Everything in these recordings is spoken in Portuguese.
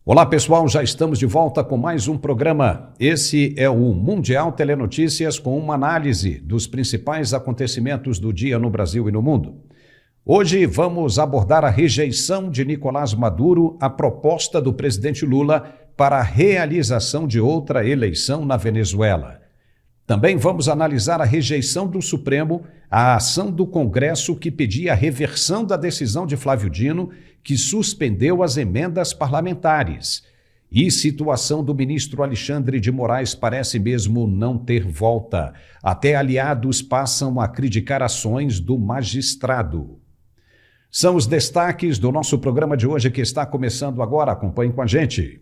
Olá pessoal, já estamos de volta com mais um programa. Esse é o Mundial Telenotícias com uma análise dos principais acontecimentos do dia no Brasil e no mundo. Hoje vamos abordar a rejeição de Nicolás Maduro à proposta do presidente Lula para a realização de outra eleição na Venezuela. Também vamos analisar a rejeição do Supremo à ação do Congresso que pedia a reversão da decisão de Flávio Dino, que suspendeu as emendas parlamentares. E situação do ministro Alexandre de Moraes parece mesmo não ter volta. Até aliados passam a criticar ações do magistrado. São os destaques do nosso programa de hoje que está começando agora. Acompanhe com a gente.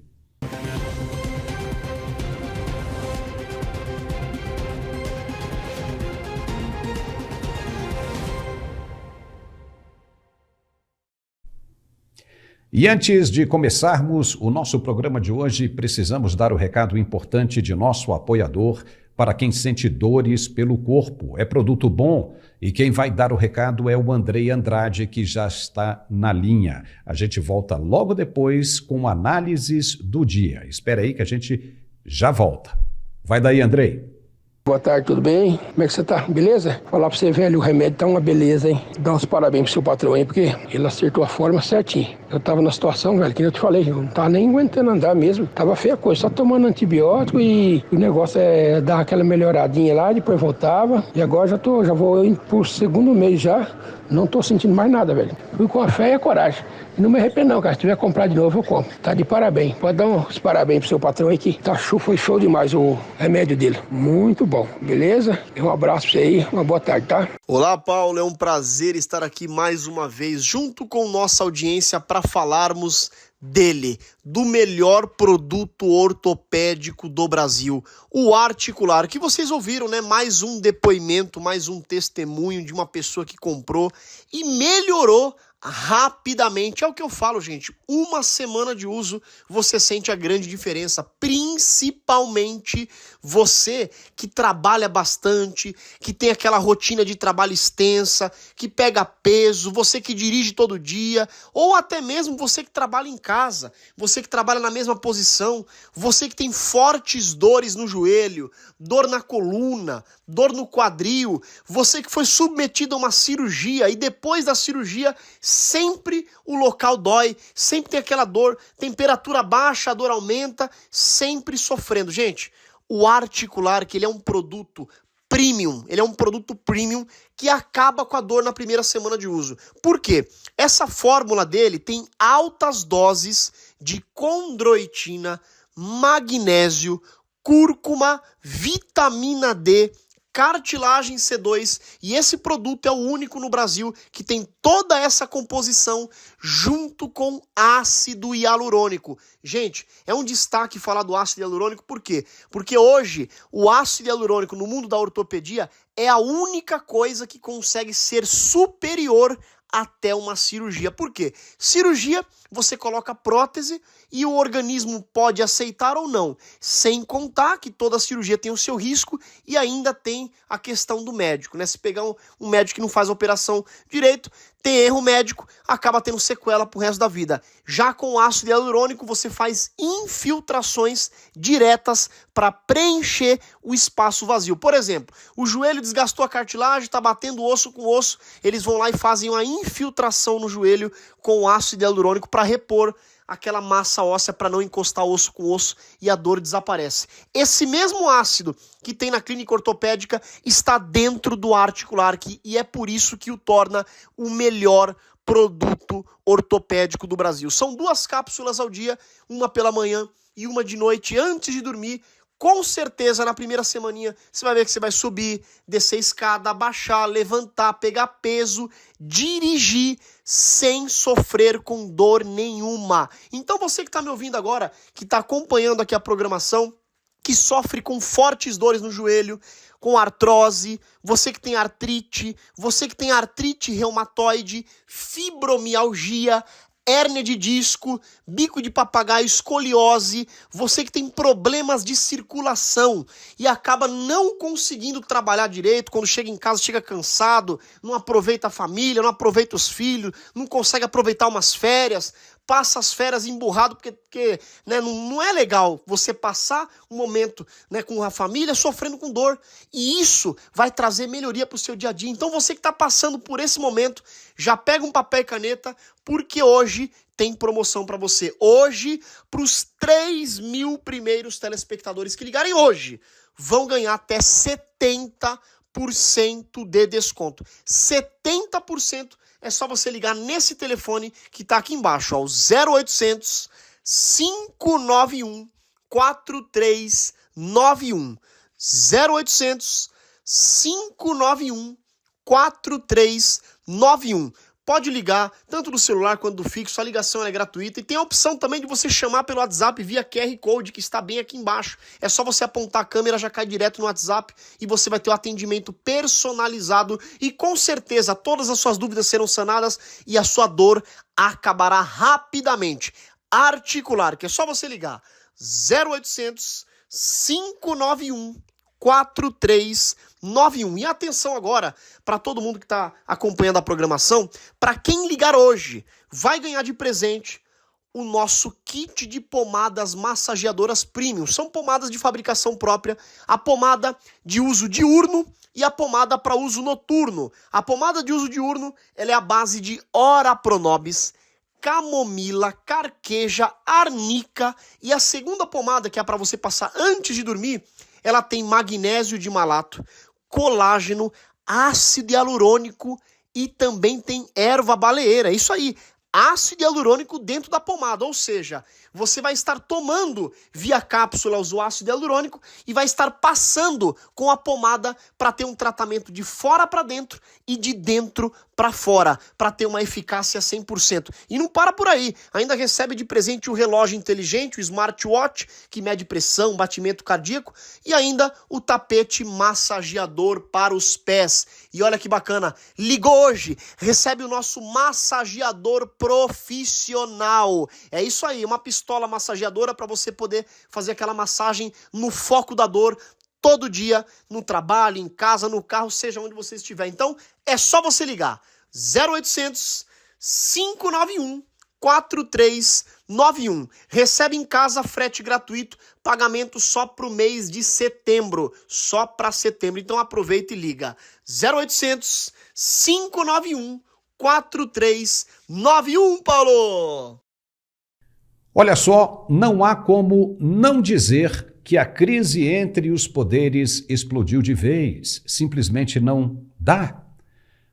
E antes de começarmos o nosso programa de hoje, precisamos dar o recado importante de nosso apoiador para quem sente dores pelo corpo. É produto bom e quem vai dar o recado é o Andrei Andrade, que já está na linha. A gente volta logo depois com análises do dia. Espera aí que a gente já volta. Vai daí, Andrei. Boa tarde, tudo bem? Como é que você tá? Beleza? Falar pra você, velho, o remédio tá uma beleza, hein? Dá uns parabéns pro seu patrão aí, porque ele acertou a forma certinho. Eu tava na situação, velho, que eu te falei, eu não tava nem aguentando andar mesmo. Tava feia a coisa, só tomando antibiótico e o negócio é dar aquela melhoradinha lá, depois voltava. E agora já vou indo pro segundo mês já. Não tô sentindo mais nada, velho. Fui com a fé e a coragem. E não me arrependo não, cara. Se tiver comprar de novo, eu compro. Tá de parabéns. Pode dar uns parabéns pro seu patrão aí que foi show demais o remédio dele. Muito bom, beleza? Um abraço pra você aí, uma boa tarde, tá? Olá, Paulo. É um prazer estar aqui mais uma vez junto com nossa audiência para falarmos dele, do melhor produto ortopédico do Brasil, o Articular, que vocês ouviram, né? Mais um depoimento, mais um testemunho de uma pessoa que comprou e melhorou rapidamente. É o que eu falo, gente, uma semana de uso você sente a grande diferença, principalmente você que trabalha bastante, que tem aquela rotina de trabalho extensa, que pega peso, você que dirige todo dia, ou até mesmo você que trabalha em casa, você que trabalha na mesma posição, você que tem fortes dores no joelho, dor na coluna, dor no quadril, você que foi submetido a uma cirurgia e depois da cirurgia sempre o local dói, sempre tem aquela dor, temperatura baixa, a dor aumenta, sempre sofrendo. Gente, o Articular, que ele é um produto premium, que acaba com a dor na primeira semana de uso. Por quê? Essa fórmula dele tem altas doses de condroitina, magnésio, cúrcuma, vitamina D, cartilagem C2, e esse produto é o único no Brasil que tem toda essa composição junto com ácido hialurônico. Gente, é um destaque falar do ácido hialurônico, por quê? Porque hoje o ácido hialurônico no mundo da ortopedia é a única coisa que consegue ser superior até uma cirurgia. Por quê? Cirurgia, você coloca prótese e o organismo pode aceitar ou não, sem contar que toda cirurgia tem o seu risco e ainda tem a questão do médico, né? Se pegar um médico que não faz a operação direito, tem erro médico, acaba tendo sequela pro resto da vida. Já com o ácido hialurônico, você faz infiltrações diretas para preencher o espaço vazio. Por exemplo, o joelho desgastou a cartilagem, tá batendo osso com osso, eles vão lá e fazem uma infiltração no joelho com o ácido hialurônico para repor aquela massa óssea para não encostar osso com osso e a dor desaparece. Esse mesmo ácido que tem na clínica ortopédica está dentro do Articular e é por isso que o torna o melhor produto ortopédico do Brasil. São 2 cápsulas ao dia, uma pela manhã e uma de noite antes de dormir. Com certeza, na primeira semaninha, você vai ver que você vai subir, descer escada, abaixar, levantar, pegar peso, dirigir sem sofrer com dor nenhuma. Então você que está me ouvindo agora, que está acompanhando aqui a programação, que sofre com fortes dores no joelho, com artrose, você que tem artrite reumatoide, fibromialgia, hérnia de disco, bico de papagaio, escoliose, você que tem problemas de circulação e acaba não conseguindo trabalhar direito, quando chega em casa chega cansado, não aproveita a família, não aproveita os filhos, não consegue aproveitar umas férias, passa as férias emburrado, porque né, não é legal você passar um momento, né, com a família sofrendo com dor. E isso vai trazer melhoria para o seu dia a dia. Então você que está passando por esse momento, já pega um papel e caneta, porque hoje tem promoção para você. Hoje, para os 3.000 primeiros telespectadores que ligarem hoje, vão ganhar até 70% de desconto. 70% é só você ligar nesse telefone que está aqui embaixo, ó, o 0800 591 4391. 0800 591 4391. Pode ligar, tanto do celular quanto do fixo, a ligação é gratuita. E tem a opção também de você chamar pelo WhatsApp via QR Code, que está bem aqui embaixo. É só você apontar a câmera, já cai direto no WhatsApp e você vai ter o atendimento personalizado. E com certeza todas as suas dúvidas serão sanadas e a sua dor acabará rapidamente. Articular, que é só você ligar 0800 591 4391. E atenção agora para todo mundo que está acompanhando a programação, para quem ligar hoje, vai ganhar de presente o nosso kit de pomadas massageadoras premium. São pomadas de fabricação própria, a pomada de uso diurno e a pomada para uso noturno. A pomada de uso diurno, ela é a base de Ora Pronobis, camomila, carqueja, arnica, e a segunda pomada, que é para você passar antes de dormir, ela tem magnésio de malato, colágeno, ácido hialurônico e também tem erva baleeira. Isso aí, ácido hialurônico dentro da pomada, ou seja, você vai estar tomando via cápsulas o ácido hialurônico e vai estar passando com a pomada para ter um tratamento de fora para dentro e de dentro para fora, para ter uma eficácia 100%. E não para por aí, ainda recebe de presente o relógio inteligente, o smartwatch, que mede pressão, batimento cardíaco, e ainda o tapete massageador para os pés. E olha que bacana, ligou hoje, recebe o nosso massageador profissional. É isso aí, uma pistola massageadora para você poder fazer aquela massagem no foco da dor, todo dia, no trabalho, em casa, no carro, seja onde você estiver. Então, é só você ligar 0800 591 4391. Recebe em casa frete gratuito, pagamento só para o mês de setembro, só para setembro. Então aproveita e liga 0800 591 4391, Paulo! Olha só, não há como não dizer que a crise entre os poderes explodiu de vez. Simplesmente não dá.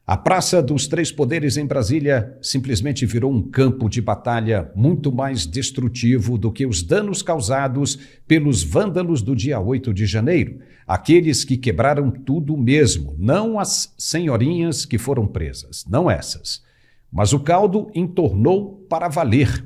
A Praça dos Três Poderes em Brasília simplesmente virou um campo de batalha muito mais destrutivo do que os danos causados pelos vândalos do dia 8 de janeiro. Aqueles que quebraram tudo mesmo, não as senhorinhas que foram presas, não essas. Mas o caldo entornou para valer.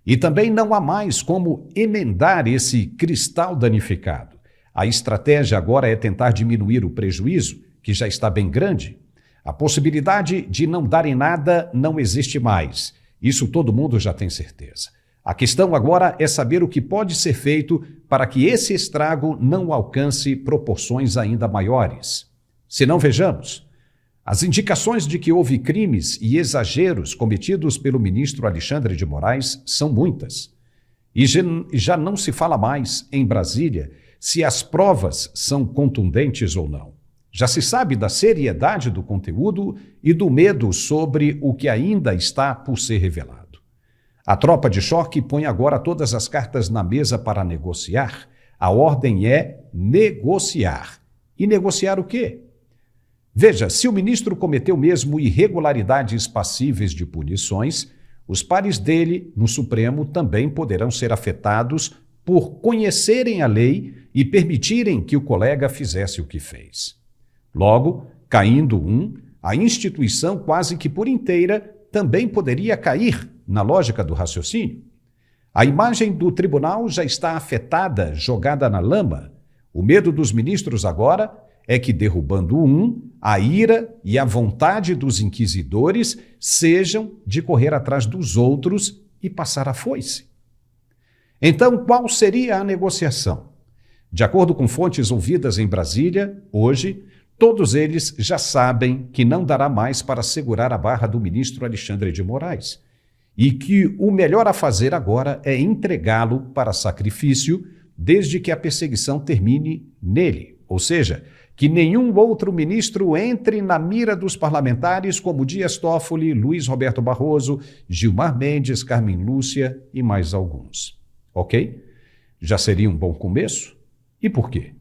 E também não há mais como emendar esse cristal danificado. A estratégia agora é tentar diminuir o prejuízo, que já está bem grande. A possibilidade de não dar em nada não existe mais. Isso todo mundo já tem certeza. A questão agora é saber o que pode ser feito para que esse estrago não alcance proporções ainda maiores. Se não, vejamos. As indicações de que houve crimes e exageros cometidos pelo ministro Alexandre de Moraes são muitas. E já não se fala mais, em Brasília, se as provas são contundentes ou não. Já se sabe da seriedade do conteúdo e do medo sobre o que ainda está por ser revelado. A tropa de choque põe agora todas as cartas na mesa para negociar. A ordem é negociar. E negociar o quê? Veja, se o ministro cometeu mesmo irregularidades passíveis de punições, os pares dele no Supremo também poderão ser afetados por conhecerem a lei e permitirem que o colega fizesse o que fez. Logo, caindo a instituição quase que por inteira também poderia cair, na lógica do raciocínio. A imagem do tribunal já está afetada, jogada na lama. O medo dos ministros agora é que, derrubando a ira e a vontade dos inquisidores sejam de correr atrás dos outros e passar a foice. Então, qual seria a negociação? De acordo com fontes ouvidas em Brasília, hoje, todos eles já sabem que não dará mais para segurar a barra do ministro Alexandre de Moraes. e que o melhor a fazer agora é entregá-lo para sacrifício desde que a perseguição termine nele, ou seja, que nenhum outro ministro entre na mira dos parlamentares como Dias Toffoli, Luiz Roberto Barroso, Gilmar Mendes, Carmen Lúcia e mais alguns. Ok? Já seria um bom começo? E por quê?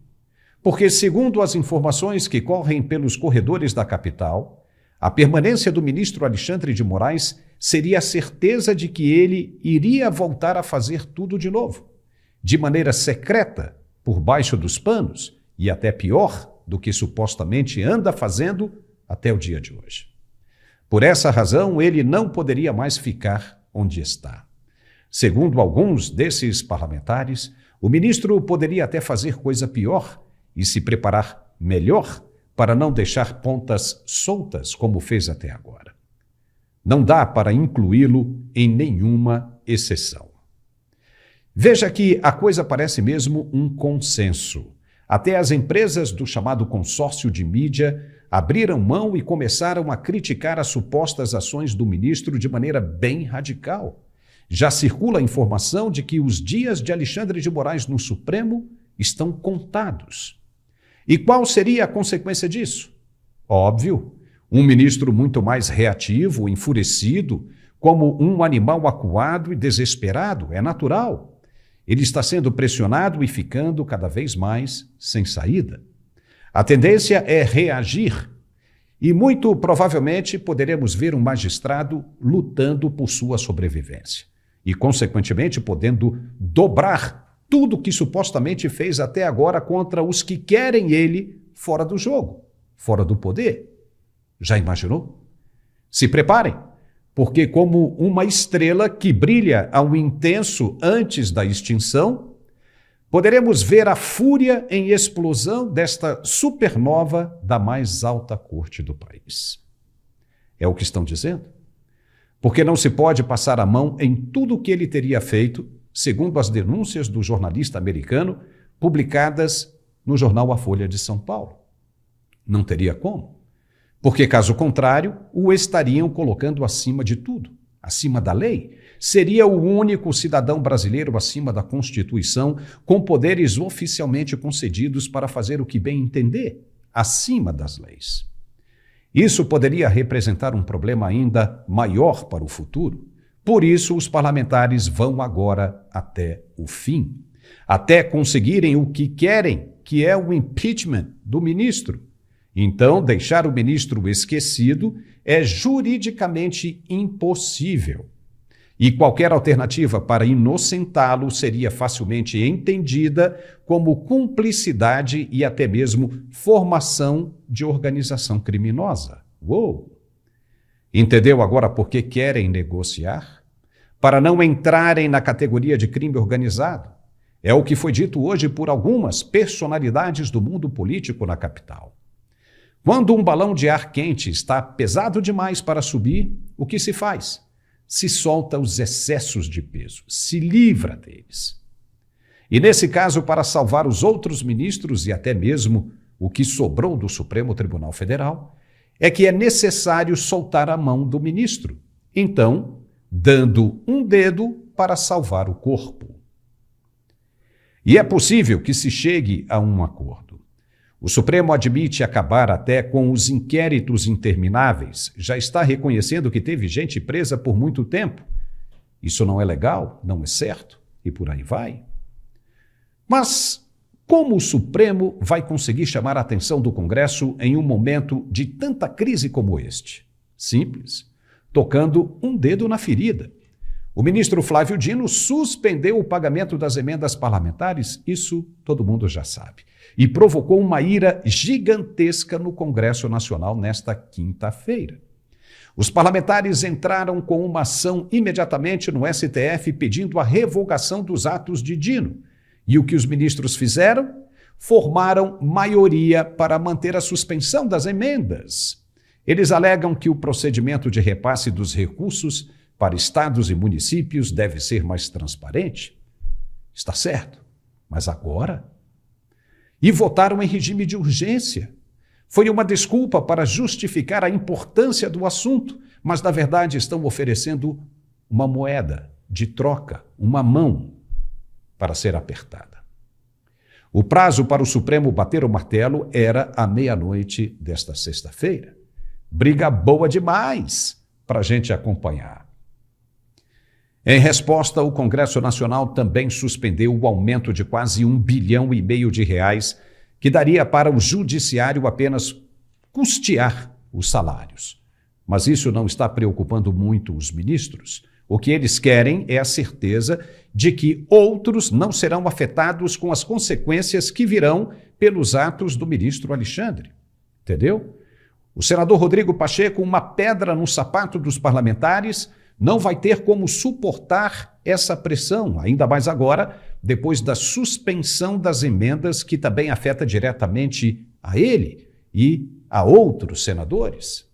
Porque, segundo as informações que correm pelos corredores da capital, a permanência do ministro Alexandre de Moraes seria a certeza de que ele iria voltar a fazer tudo de novo, de maneira secreta, por baixo dos panos, e até pior do que supostamente anda fazendo até o dia de hoje. Por essa razão, ele não poderia mais ficar onde está. Segundo alguns desses parlamentares, o ministro poderia até fazer coisa pior e se preparar melhor para não deixar pontas soltas como fez até agora. Não dá para incluí-lo em nenhuma exceção. Veja que a coisa parece mesmo um consenso. Até as empresas do chamado consórcio de mídia abriram mão e começaram a criticar as supostas ações do ministro de maneira bem radical. Já circula a informação de que os dias de Alexandre de Moraes no Supremo estão contados. E qual seria a consequência disso? Óbvio, um ministro muito mais reativo, enfurecido, como um animal acuado e desesperado, é natural. Ele está sendo pressionado e ficando cada vez mais sem saída. A tendência é reagir e muito provavelmente poderemos ver um magistrado lutando por sua sobrevivência e, consequentemente, podendo dobrar tudo que supostamente fez até agora contra os que querem ele fora do jogo, fora do poder. Já imaginou? Se preparem, porque como uma estrela que brilha ao intenso antes da extinção, poderemos ver a fúria em explosão desta supernova da mais alta corte do país. É o que estão dizendo? Porque não se pode passar a mão em tudo o que ele teria feito, segundo as denúncias do jornalista americano publicadas no jornal A Folha de São Paulo. Não teria como. Porque, caso contrário, o estariam colocando acima de tudo, acima da lei. Seria o único cidadão brasileiro acima da Constituição, com poderes oficialmente concedidos para fazer o que bem entender, acima das leis. Isso poderia representar um problema ainda maior para o futuro. Por isso, os parlamentares vão agora até o fim, até conseguirem o que querem, que é o impeachment do ministro. Então, deixar o ministro esquecido é juridicamente impossível. E qualquer alternativa para inocentá-lo seria facilmente entendida como cumplicidade e até mesmo formação de organização criminosa. Uou! Entendeu agora por que querem negociar? Para não entrarem na categoria de crime organizado. É o que foi dito hoje por algumas personalidades do mundo político na capital. Quando um balão de ar quente está pesado demais para subir, o que se faz? Se solta os excessos de peso, se livra deles. E nesse caso, para salvar os outros ministros e até mesmo o que sobrou do Supremo Tribunal Federal, é que é necessário soltar a mão do ministro, então, dando um dedo para salvar o corpo. E é possível que se chegue a um acordo. O Supremo admite acabar até com os inquéritos intermináveis. Já está reconhecendo que teve gente presa por muito tempo. Isso não é legal, não é certo, e por aí vai. Mas como o Supremo vai conseguir chamar a atenção do Congresso em um momento de tanta crise como este? Simples, tocando um dedo na ferida. O ministro Flávio Dino suspendeu o pagamento das emendas parlamentares, isso todo mundo já sabe, e provocou uma ira gigantesca no Congresso Nacional nesta quinta-feira. Os parlamentares entraram com uma ação imediatamente no STF pedindo a revogação dos atos de Dino. E o que os ministros fizeram? Formaram maioria para manter a suspensão das emendas. Eles alegam que o procedimento de repasse dos recursos para estados e municípios deve ser mais transparente. Está certo, mas agora? E votaram em regime de urgência. Foi uma desculpa para justificar a importância do assunto, mas na verdade estão oferecendo uma moeda de troca, uma mão para ser apertada. O prazo para o Supremo bater o martelo era a meia-noite desta sexta-feira. Briga boa demais para a gente acompanhar. Em resposta, o Congresso Nacional também suspendeu o aumento de quase R$ 1,5 bilhão de reais, que daria para o Judiciário apenas custear os salários. Mas isso não está preocupando muito os ministros. O que eles querem é a certeza de que outros não serão afetados com as consequências que virão pelos atos do ministro Alexandre. Entendeu? O senador Rodrigo Pacheco, uma pedra no sapato dos parlamentares, não vai ter como suportar essa pressão, ainda mais agora, depois da suspensão das emendas que também afeta diretamente a ele e a outros senadores.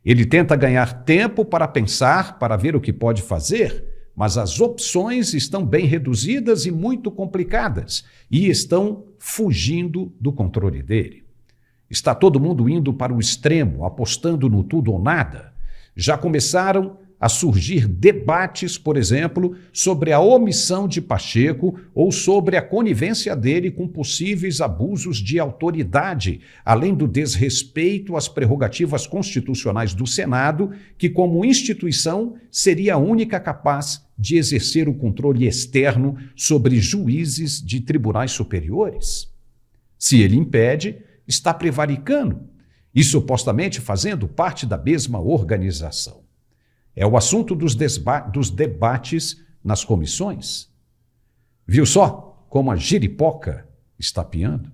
Ele tenta ganhar tempo para pensar, para ver o que pode fazer, mas as opções estão bem reduzidas e muito complicadas e estão fugindo do controle dele. Está todo mundo indo para o extremo, apostando no tudo ou nada. Já começaram a surgir debates, por exemplo, sobre a omissão de Pacheco ou sobre a conivência dele com possíveis abusos de autoridade, além do desrespeito às prerrogativas constitucionais do Senado, que, como instituição, seria a única capaz de exercer o controle externo sobre juízes de tribunais superiores. Se ele impede, está prevaricando e supostamente fazendo parte da mesma organização. É o assunto dos debates nas comissões. Viu só como a giripoca está piando?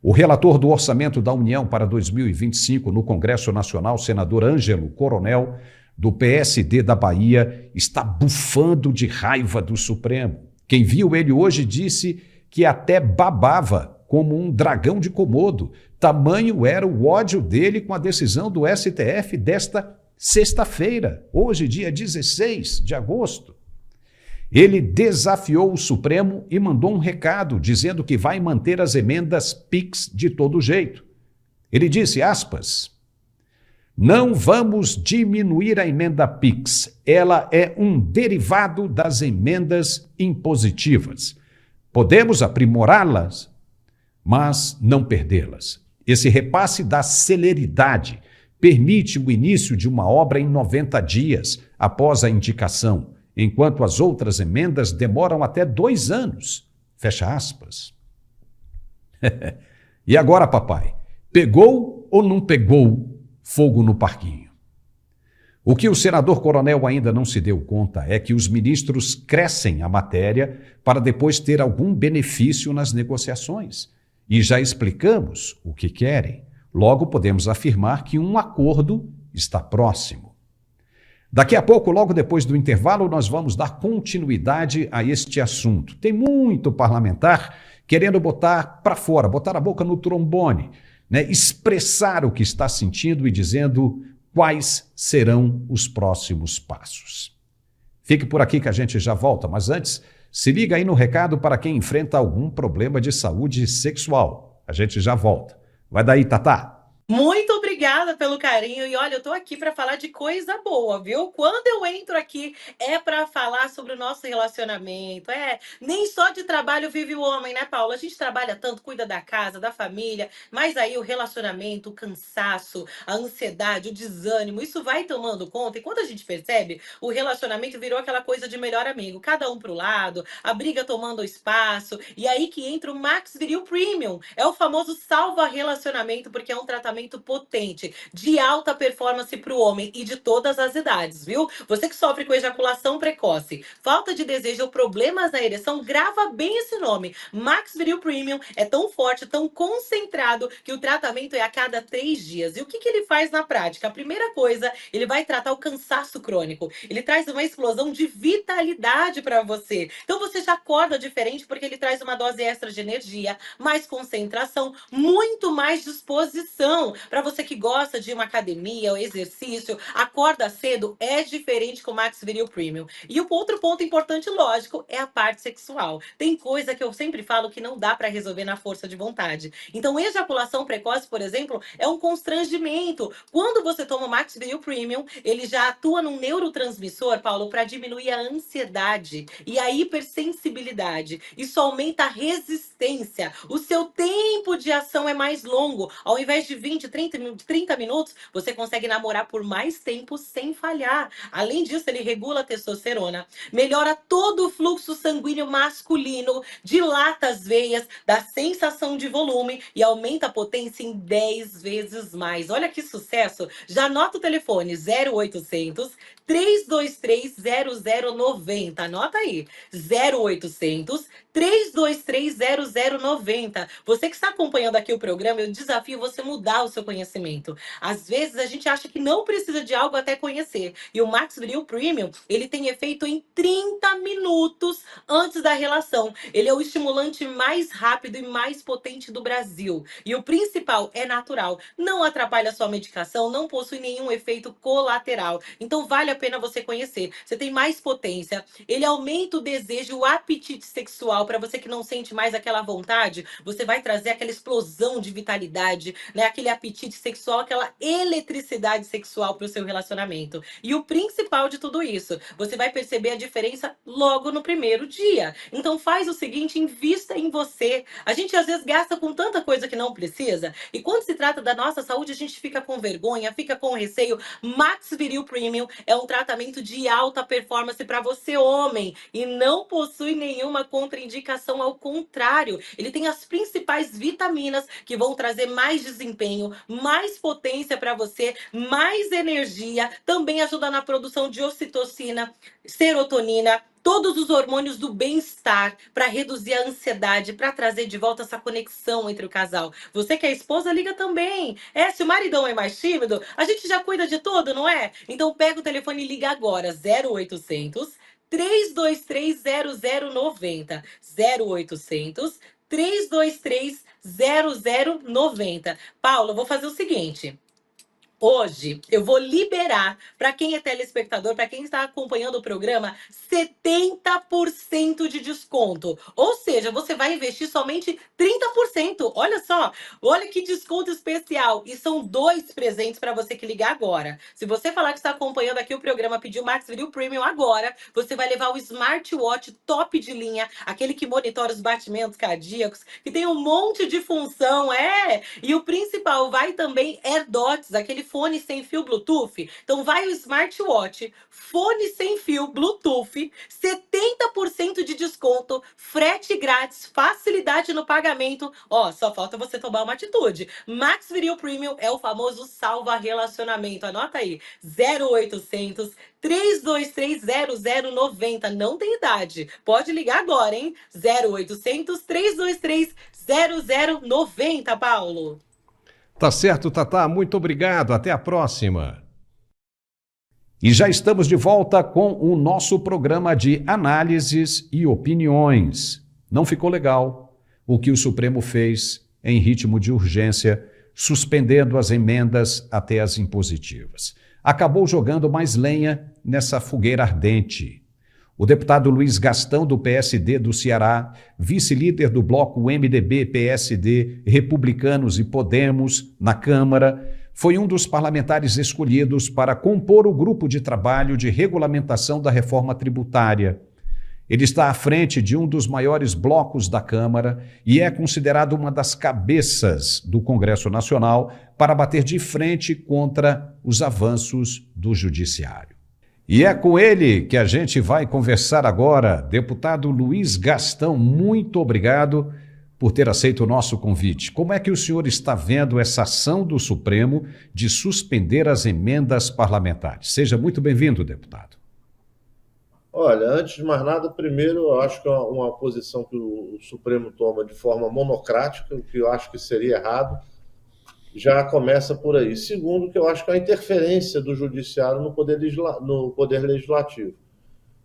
O relator do Orçamento da União para 2025 no Congresso Nacional, senador Ângelo Coronel, do PSD da Bahia, está bufando de raiva do Supremo. Quem viu ele hoje disse que até babava como um dragão de Komodo. Tamanho era o ódio dele com a decisão do STF desta sexta-feira, hoje, dia 16 de agosto. Ele desafiou o Supremo e mandou um recado dizendo que vai manter as emendas PIX de todo jeito. Ele disse, aspas, não vamos diminuir a emenda PIX, ela é um derivado das emendas impositivas. Podemos aprimorá-las, mas não perdê-las. Esse repasse dá celeridade, permite o início de uma obra em 90 dias após a indicação, enquanto as outras emendas demoram até 2 anos. Fecha aspas. E agora, papai, pegou ou não pegou fogo no parquinho? O que o senador Coronel ainda não se deu conta é que os ministros crescem a matéria para depois ter algum benefício nas negociações. E já explicamos o que querem. Logo, podemos afirmar que um acordo está próximo. Daqui a pouco, logo depois do intervalo, nós vamos dar continuidade a este assunto. Tem muito parlamentar querendo botar para fora, botar a boca no trombone, né? Expressar o que está sentindo e dizendo quais serão os próximos passos. Fique por aqui que a gente já volta, mas antes, se liga aí no recado para quem enfrenta algum problema de saúde sexual. A gente já volta. Vai daí, Tatá. Muito obrigada pelo carinho e olha, eu tô aqui para falar de coisa boa, viu? Quando eu entro aqui é para falar sobre o nosso relacionamento. Nem só de trabalho vive o homem, né, Paula? A gente trabalha tanto, cuida da casa, da família, mas aí o relacionamento, o cansaço, a ansiedade, o desânimo, isso vai tomando conta e quando a gente percebe, o relacionamento virou aquela coisa de melhor amigo, cada um pro lado, a briga tomando espaço e aí que entra o Max Viril Premium. É o famoso salva relacionamento porque é um tratamento potente, de alta performance para o homem e de todas as idades, viu? Você que sofre com ejaculação precoce, falta de desejo ou problemas na ereção, grava bem esse nome. Max Viril Premium é tão forte, tão concentrado, que o tratamento é a cada 3 dias. E o que ele faz na prática? A primeira coisa, ele vai tratar o cansaço crônico. Ele traz uma explosão de vitalidade para você. Então você já acorda diferente porque ele traz uma dose extra de energia, mais concentração, muito mais disposição. Então, para você que gosta de uma academia, ou exercício, acorda cedo, é diferente com o Max Viril Premium. E o outro ponto importante, lógico, é a parte sexual. Tem coisa que eu sempre falo que não dá para resolver na força de vontade. Então, ejaculação precoce, por exemplo, é um constrangimento. Quando você toma o Max Viril Premium, ele já atua num neurotransmissor, Paulo, para diminuir a ansiedade e a hipersensibilidade. Isso aumenta a resistência. O seu tempo de ação é mais longo. Ao invés de 20, 30 minutos, você consegue namorar por mais tempo sem falhar. Além disso, ele regula a testosterona, melhora todo o fluxo sanguíneo masculino, dilata as veias, dá sensação de volume e aumenta a potência em 10 vezes mais. Olha que sucesso! Já anota o telefone 0800 323 0090. Anota aí, 0800 323 0090. Você que está acompanhando aqui o programa, eu desafio você mudar o seu conhecimento. Às vezes a gente acha que não precisa de algo até conhecer. E o Max Viril Premium, ele tem efeito em 30 minutos antes da relação. Ele é o estimulante mais rápido e mais potente do Brasil. E o principal, é natural. Não atrapalha a sua medicação, não possui nenhum efeito colateral. Então vale a pena você conhecer. Você tem mais potência. Ele aumenta o desejo, o apetite sexual. Para você que não sente mais aquela vontade, você vai trazer aquela explosão de vitalidade, né? Aquele apetite sexual, aquela eletricidade sexual para o seu relacionamento. E o principal de tudo isso, você vai perceber a diferença logo no primeiro dia. Então faz o seguinte, invista em você. A gente às vezes gasta com tanta coisa que não precisa, e quando se trata da nossa saúde, a gente fica com vergonha, fica com receio. Max Viril Premium é um tratamento de alta performance para você, homem, e não possui nenhuma contraindicação, ao contrário, ele tem as principais vitaminas que vão trazer mais desempenho, mais potência para você, mais energia, também ajuda na produção de ocitocina, serotonina, todos os hormônios do bem-estar, para reduzir a ansiedade, para trazer de volta essa conexão entre o casal. Você que é esposa, liga também. Se o maridão é mais tímido, a gente já cuida de tudo, não é? Então pega o telefone e liga agora, 0800 323 0090. 0800 323 0090. Paulo, eu vou fazer o seguinte. Hoje eu vou liberar para quem é telespectador, para quem está acompanhando o programa, 70% de desconto. Ou seja, você vai investir somente 30%. Olha só, olha que desconto especial. E são 2 presentes para você que ligar agora. Se você falar que está acompanhando aqui o programa, pedir o Max Viril Premium agora, você vai levar o smartwatch top de linha, aquele que monitora os batimentos cardíacos, que tem um monte de função, E o principal, vai também AirDots, aquele fone sem fio Bluetooth. Então vai o smartwatch, fone sem fio Bluetooth, 70% de desconto, frete grátis, facilidade no pagamento. Só falta você tomar uma atitude. Max Viril Premium é o famoso salva relacionamento. Anota aí, 0800 323 0090. Não tem idade. Pode ligar agora, hein? 0800 323 0090, Paulo. Tá certo, Tatá. Muito obrigado. Até a próxima. E já estamos de volta com o nosso programa de análises e opiniões. Não ficou legal o que o Supremo fez em ritmo de urgência, suspendendo as emendas até as impositivas. Acabou jogando mais lenha nessa fogueira ardente. O deputado Luiz Gastão, do PSD do Ceará, vice-líder do bloco MDB, PSD, Republicanos e Podemos na Câmara, foi um dos parlamentares escolhidos para compor o grupo de trabalho de regulamentação da reforma tributária. Ele está à frente de um dos maiores blocos da Câmara e é considerado uma das cabeças do Congresso Nacional para bater de frente contra os avanços do Judiciário. E é com ele que a gente vai conversar agora. Deputado Luiz Gastão, muito obrigado por ter aceito o nosso convite. Como é que o senhor está vendo essa ação do Supremo de suspender as emendas parlamentares? Seja muito bem-vindo, deputado. Olha, antes de mais nada, primeiro, eu acho que é uma posição que o Supremo toma de forma monocrática, o que eu acho que seria errado, já começa por aí. Segundo, que eu acho que é a interferência do Judiciário no poder legislativo.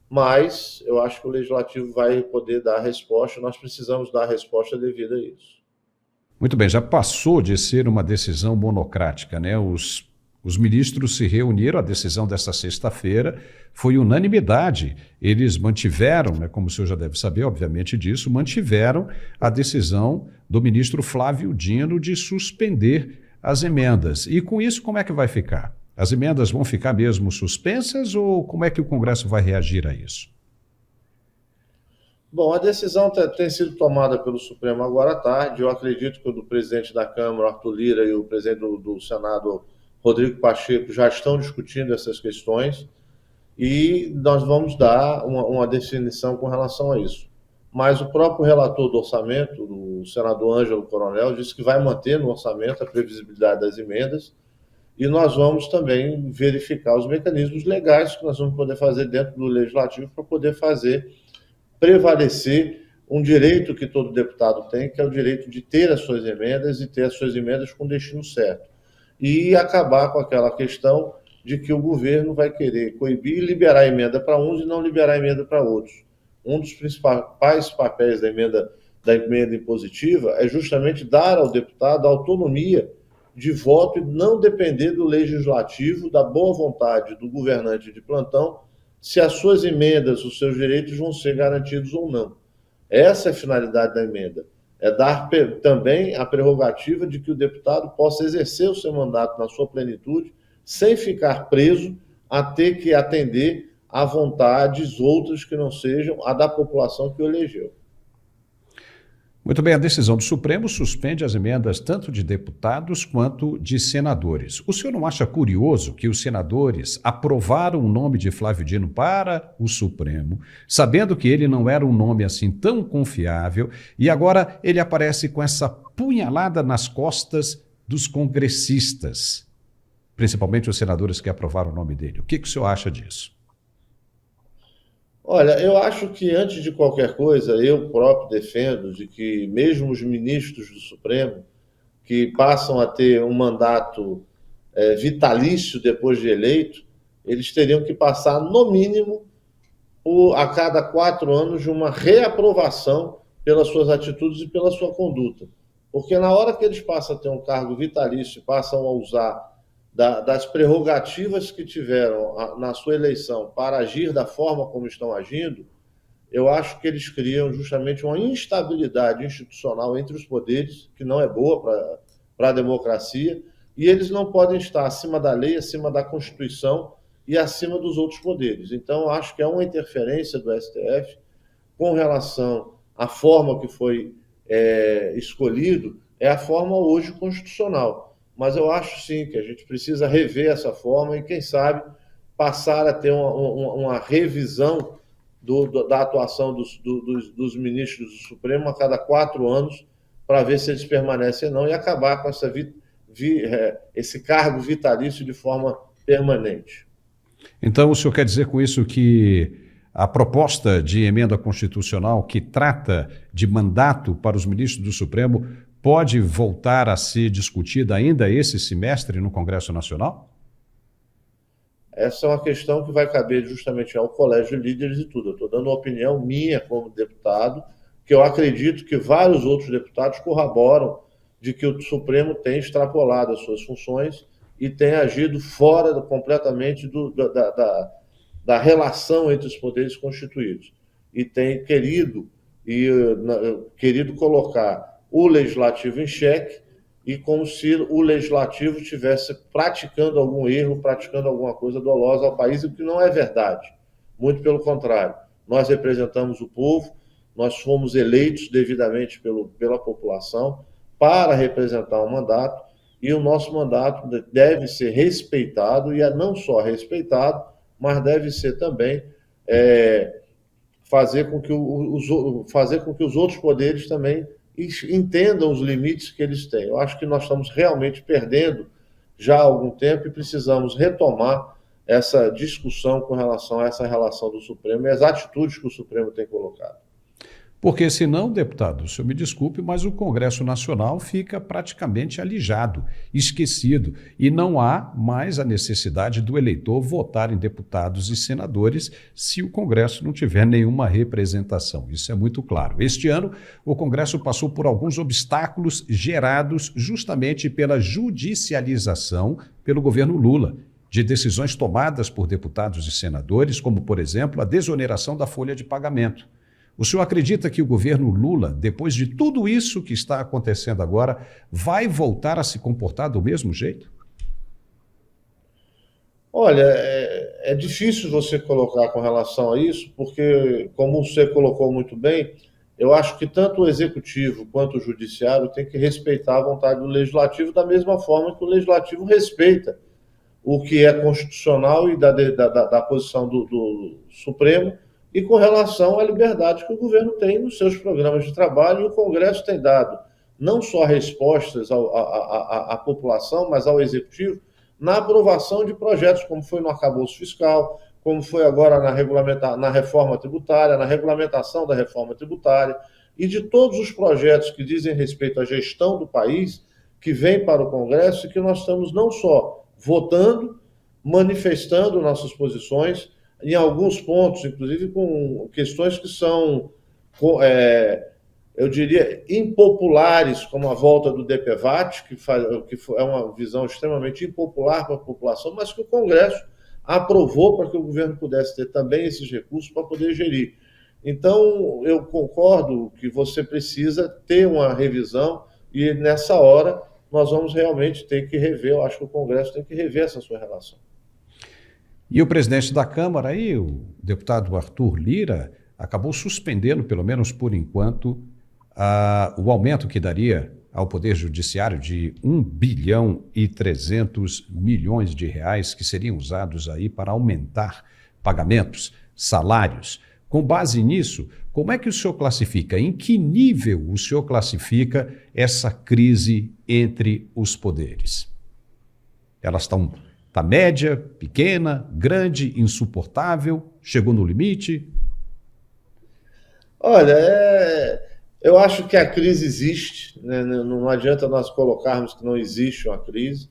Mas eu acho que o Legislativo vai poder dar a resposta, nós precisamos dar a resposta devida a isso. Muito bem, já passou de ser uma decisão monocrática, né? Os ministros se reuniram, a decisão desta sexta-feira foi unanimidade. Eles mantiveram, né, como o senhor já deve saber, obviamente disso, mantiveram a decisão do ministro Flávio Dino de suspender as emendas. E com isso, como é que vai ficar? As emendas vão ficar mesmo suspensas ou como é que o Congresso vai reagir a isso? Bom, a decisão tem sido tomada pelo Supremo agora à tarde. Eu acredito que o do presidente da Câmara, Arthur Lira, e o presidente do Senado, Rodrigo Pacheco, já estão discutindo essas questões e nós vamos dar uma definição com relação a isso. Mas o próprio relator do orçamento, o senador Ângelo Coronel, disse que vai manter no orçamento a previsibilidade das emendas e nós vamos também verificar os mecanismos legais que nós vamos poder fazer dentro do Legislativo para poder fazer prevalecer um direito que todo deputado tem, que é o direito de ter as suas emendas e ter as suas emendas com destino certo. E acabar com aquela questão de que o governo vai querer coibir e liberar emenda para uns e não liberar emenda para outros. Um dos principais papéis da emenda impositiva é justamente dar ao deputado a autonomia de voto e não depender do legislativo, da boa vontade do governante de plantão, se as suas emendas, os seus direitos vão ser garantidos ou não. Essa é a finalidade da emenda. É dar também a prerrogativa de que o deputado possa exercer o seu mandato na sua plenitude, sem ficar preso a ter que atender a vontades outras que não sejam a da população que o elegeu. Muito bem, a decisão do Supremo suspende as emendas tanto de deputados quanto de senadores. O senhor não acha curioso que os senadores aprovaram o nome de Flávio Dino para o Supremo, sabendo que ele não era um nome assim tão confiável, e agora ele aparece com essa punhalada nas costas dos congressistas, principalmente os senadores que aprovaram o nome dele? O que o senhor acha disso? Olha, eu acho que, antes de qualquer coisa, eu próprio defendo de que mesmo os ministros do Supremo, que passam a ter um mandato vitalício depois de eleito, eles teriam que passar, no mínimo, a cada 4 anos, de uma reaprovação pelas suas atitudes e pela sua conduta. Porque na hora que eles passam a ter um cargo vitalício e passam a usar das prerrogativas que tiveram na sua eleição para agir da forma como estão agindo, eu acho que eles criam justamente uma instabilidade institucional entre os poderes, que não é boa para a democracia, e eles não podem estar acima da lei, acima da Constituição e acima dos outros poderes. Então, eu acho que é uma interferência do STF com relação à forma que foi escolhido, é a forma hoje constitucional. Mas eu acho sim que a gente precisa rever essa forma e, quem sabe, passar a ter uma revisão da atuação dos ministros do Supremo a cada 4 anos, para ver se eles permanecem ou não e acabar com esse cargo vitalício de forma permanente. Então, o senhor quer dizer com isso que a proposta de emenda constitucional que trata de mandato para os ministros do Supremo pode voltar a ser discutida ainda esse semestre no Congresso Nacional? Essa é uma questão que vai caber justamente ao Colégio de Líderes e tudo. Eu estou dando uma opinião minha como deputado, que eu acredito que vários outros deputados corroboram de que o Supremo tem extrapolado as suas funções e tem agido fora completamente da relação entre os poderes constituídos. E tem querido colocar o Legislativo em xeque, e como se o Legislativo estivesse praticando algum erro, praticando alguma coisa dolosa ao país, o que não é verdade. Muito pelo contrário. Nós representamos o povo, nós fomos eleitos devidamente pela população para representar um mandato, e o nosso mandato deve ser respeitado, e não só respeitado, mas deve ser também fazer com que os outros poderes também entendam os limites que eles têm. Eu acho que nós estamos realmente perdendo já há algum tempo e precisamos retomar essa discussão com relação a essa relação do Supremo e as atitudes que o Supremo tem colocado. Porque senão, deputado, o senhor me desculpe, mas o Congresso Nacional fica praticamente alijado, esquecido, e não há mais a necessidade do eleitor votar em deputados e senadores se o Congresso não tiver nenhuma representação. Isso é muito claro. Este ano, o Congresso passou por alguns obstáculos gerados justamente pela judicialização pelo governo Lula de decisões tomadas por deputados e senadores, como, por exemplo, a desoneração da folha de pagamento. O senhor acredita que o governo Lula, depois de tudo isso que está acontecendo agora, vai voltar a se comportar do mesmo jeito? Olha, é difícil você colocar com relação a isso, porque, como você colocou muito bem, eu acho que tanto o Executivo quanto o Judiciário têm que respeitar a vontade do Legislativo da mesma forma que o Legislativo respeita o que é constitucional e da posição do Supremo, e com relação à liberdade que o governo tem nos seus programas de trabalho, e o Congresso tem dado não só respostas à população, mas ao Executivo, na aprovação de projetos, como foi no arcabouço fiscal, como foi agora na reforma tributária, na regulamentação da reforma tributária, e de todos os projetos que dizem respeito à gestão do país, que vêm para o Congresso, e que nós estamos não só votando, manifestando nossas posições, em alguns pontos, inclusive com questões que são, eu diria, impopulares, como a volta do DPVAT, que é uma visão extremamente impopular para a população, mas que o Congresso aprovou para que o governo pudesse ter também esses recursos para poder gerir. Então, eu concordo que você precisa ter uma revisão e, nessa hora, nós vamos realmente ter que rever, eu acho que o Congresso tem que rever essa sua relação. E o presidente da Câmara, aí, o deputado Arthur Lira, acabou suspendendo, pelo menos por enquanto, o aumento que daria ao Poder Judiciário de 1 bilhão e 300 milhões de reais que seriam usados aí para aumentar pagamentos, salários. Com base nisso, como é que o senhor classifica? Em que nível o senhor classifica essa crise entre os poderes? Elas estão... Está média, pequena, grande, insuportável, chegou no limite? Olha, eu acho que a crise existe, né? Não adianta nós colocarmos que não existe uma crise.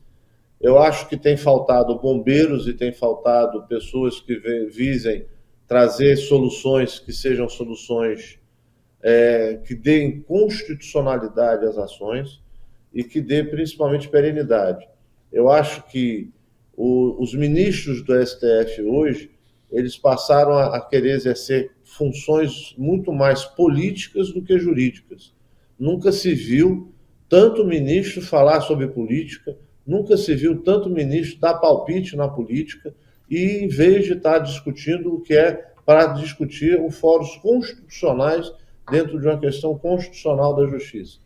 Eu acho que tem faltado bombeiros e tem faltado pessoas que visem trazer soluções que sejam soluções que deem constitucionalidade às ações e que dê principalmente perenidade. Eu acho que os ministros do STF hoje, eles passaram a querer exercer funções muito mais políticas do que jurídicas. Nunca se viu tanto ministro falar sobre política, nunca se viu tanto ministro dar palpite na política, e em vez de estar discutindo o que é para discutir os fóruns constitucionais dentro de uma questão constitucional da justiça.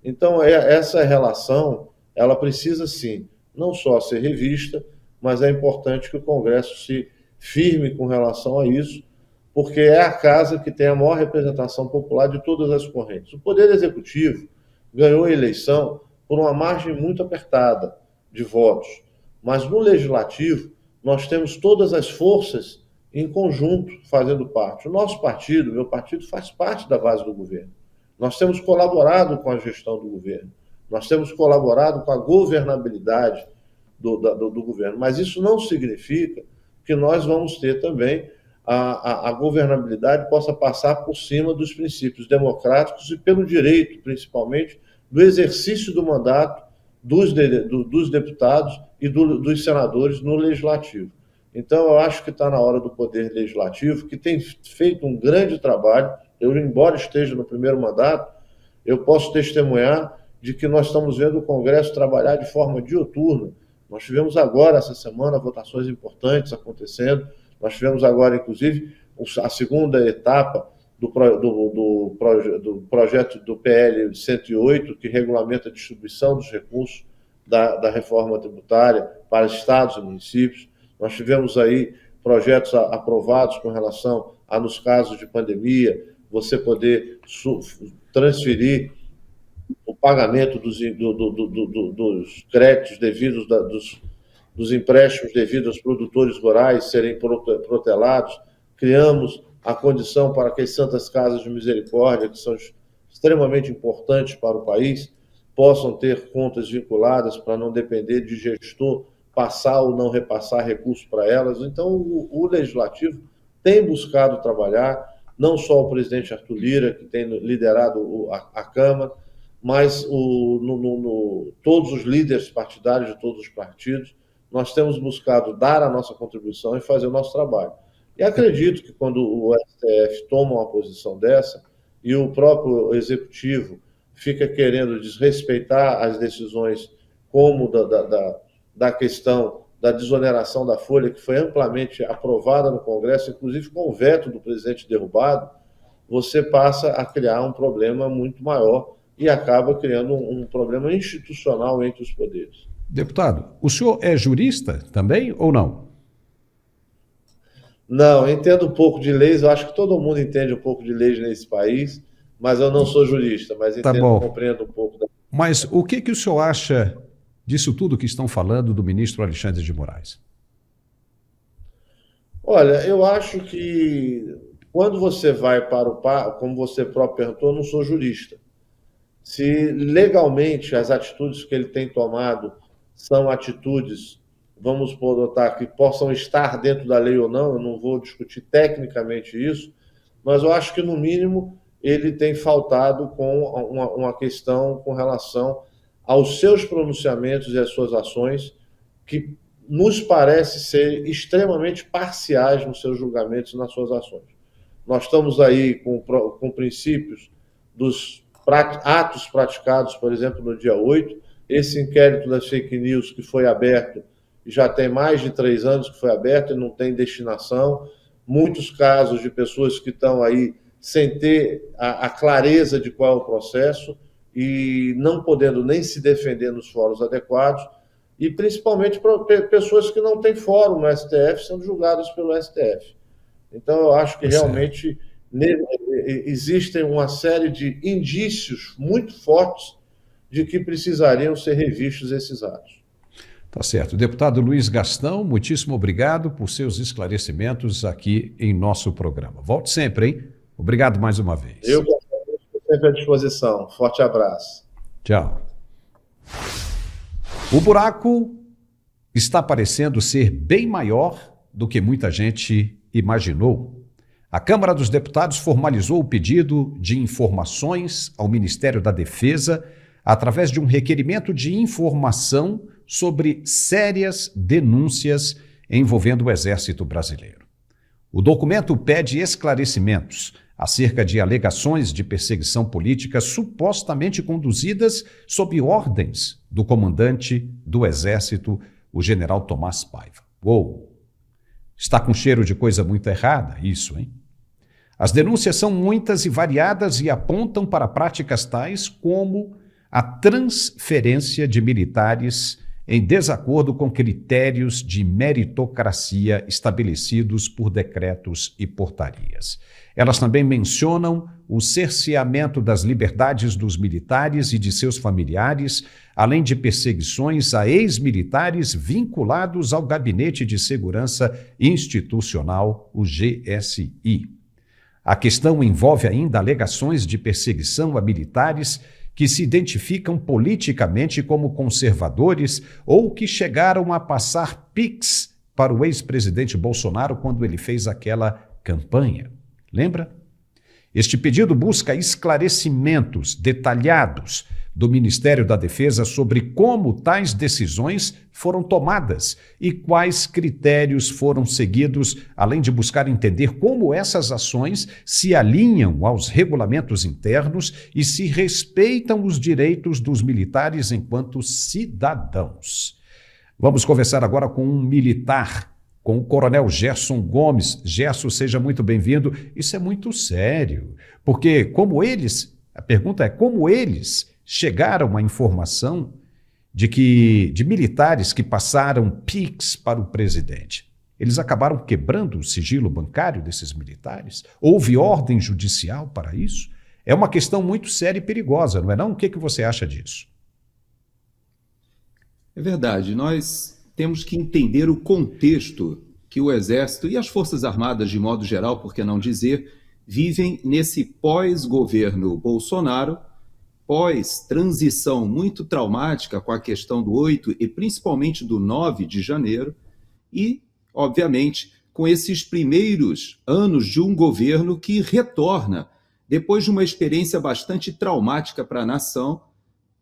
Então, essa relação, ela precisa sim, não só ser revista, mas é importante que o Congresso se firme com relação a isso, porque é a casa que tem a maior representação popular de todas as correntes. O Poder Executivo ganhou a eleição por uma margem muito apertada de votos, mas no Legislativo nós temos todas as forças em conjunto fazendo parte. O nosso partido, meu partido, faz parte da base do governo. Nós temos colaborado com a gestão do governo, nós temos colaborado com a governabilidade do governo, mas isso não significa que nós vamos ter também a governabilidade possa passar por cima dos princípios democráticos e pelo direito, principalmente, do exercício do mandato dos deputados e dos senadores no Legislativo. Então, eu acho que está na hora do Poder Legislativo, que tem feito um grande trabalho. Eu, embora esteja no primeiro mandato, eu posso testemunhar de que nós estamos vendo o Congresso trabalhar de forma diuturna. Nós tivemos agora, essa semana, votações importantes acontecendo. Nós tivemos agora, inclusive, a segunda etapa do projeto do PL 108, que regulamenta a distribuição dos recursos da reforma tributária para estados e municípios. Nós tivemos aí projetos aprovados com relação a, nos casos de pandemia, você poder transferir o pagamento dos créditos devidos, dos empréstimos devidos aos produtores rurais serem protelados. Criamos a condição para que as santas casas de misericórdia, que são extremamente importantes para o país, possam ter contas vinculadas para não depender de gestor passar ou não repassar recursos para elas. Então, o Legislativo tem buscado trabalhar, não só o presidente Arthur Lira, que tem liderado a Câmara, mas todos os líderes partidários de todos os partidos. Nós temos buscado dar a nossa contribuição e fazer o nosso trabalho. E acredito que quando o STF toma uma posição dessa e o próprio Executivo fica querendo desrespeitar as decisões como da questão da desoneração da folha, que foi amplamente aprovada no Congresso, inclusive com o veto do presidente derrubado, você passa a criar um problema muito maior e acaba criando um problema institucional entre os poderes. Deputado, o senhor é jurista também ou não? Não, entendo um pouco de leis, eu acho que todo mundo entende um pouco de leis nesse país, mas eu não sou jurista, mas entendo, compreendo um pouco. Mas o que o senhor acha disso tudo que estão falando do ministro Alexandre de Moraes? Olha, eu acho que quando você vai para como você próprio perguntou, eu não sou jurista. Se legalmente as atitudes que ele tem tomado são atitudes, vamos botar que possam estar dentro da lei ou não, eu não vou discutir tecnicamente isso, mas eu acho que, no mínimo, ele tem faltado com uma questão com relação aos seus pronunciamentos e às suas ações, que nos parece ser extremamente parciais nos seus julgamentos e nas suas ações. Nós estamos aí com princípios dos atos praticados, por exemplo, no dia 8, esse inquérito das fake news que foi aberto, já tem mais de 3 anos que foi aberto e não tem destinação, muitos casos de pessoas que estão aí sem ter a clareza de qual é o processo e não podendo nem se defender nos fóruns adequados, e principalmente para pessoas que não têm fórum no STF sendo julgadas pelo STF. Então, eu acho que realmente existem uma série de indícios muito fortes de que precisariam ser revistos esses atos. Tá certo. Deputado Luiz Gastão, muitíssimo obrigado por seus esclarecimentos aqui em nosso programa. Volte sempre, hein? Obrigado mais uma vez. Eu estou sempre à disposição. Forte abraço. Tchau. O buraco está parecendo ser bem maior do que muita gente imaginou. A Câmara dos Deputados formalizou o pedido de informações ao Ministério da Defesa através de um requerimento de informação sobre sérias denúncias envolvendo o Exército Brasileiro. O documento pede esclarecimentos acerca de alegações de perseguição política supostamente conduzidas sob ordens do comandante do Exército, o general Tomás Paiva. Uou! Está com cheiro de coisa muito errada isso, hein? As denúncias são muitas e variadas e apontam para práticas tais como a transferência de militares em desacordo com critérios de meritocracia estabelecidos por decretos e portarias. Elas também mencionam o cerceamento das liberdades dos militares e de seus familiares, além de perseguições a ex-militares vinculados ao Gabinete de Segurança Institucional, o GSI. A questão envolve ainda alegações de perseguição a militares que se identificam politicamente como conservadores ou que chegaram a passar PIX para o ex-presidente Bolsonaro quando ele fez aquela campanha. Lembra? Este pedido busca esclarecimentos detalhados do Ministério da Defesa sobre como tais decisões foram tomadas e quais critérios foram seguidos, além de buscar entender como essas ações se alinham aos regulamentos internos e se respeitam os direitos dos militares enquanto cidadãos. Vamos conversar agora com um militar, com o Coronel Gerson Gomes. Gerson, seja muito bem-vindo. Isso é muito sério, porque a pergunta é como eles chegaram à informação de militares que passaram PIX para o presidente. Eles acabaram quebrando o sigilo bancário desses militares? Houve ordem judicial para isso? É uma questão muito séria e perigosa, não é não? O que você acha disso? É verdade. Nós temos que entender o contexto que o Exército e as Forças Armadas, de modo geral, por que não dizer, vivem nesse pós-governo Bolsonaro, pós-transição muito traumática com a questão do 8 e principalmente do 9 de janeiro, e, obviamente, com esses primeiros anos de um governo que retorna, depois de uma experiência bastante traumática para a nação,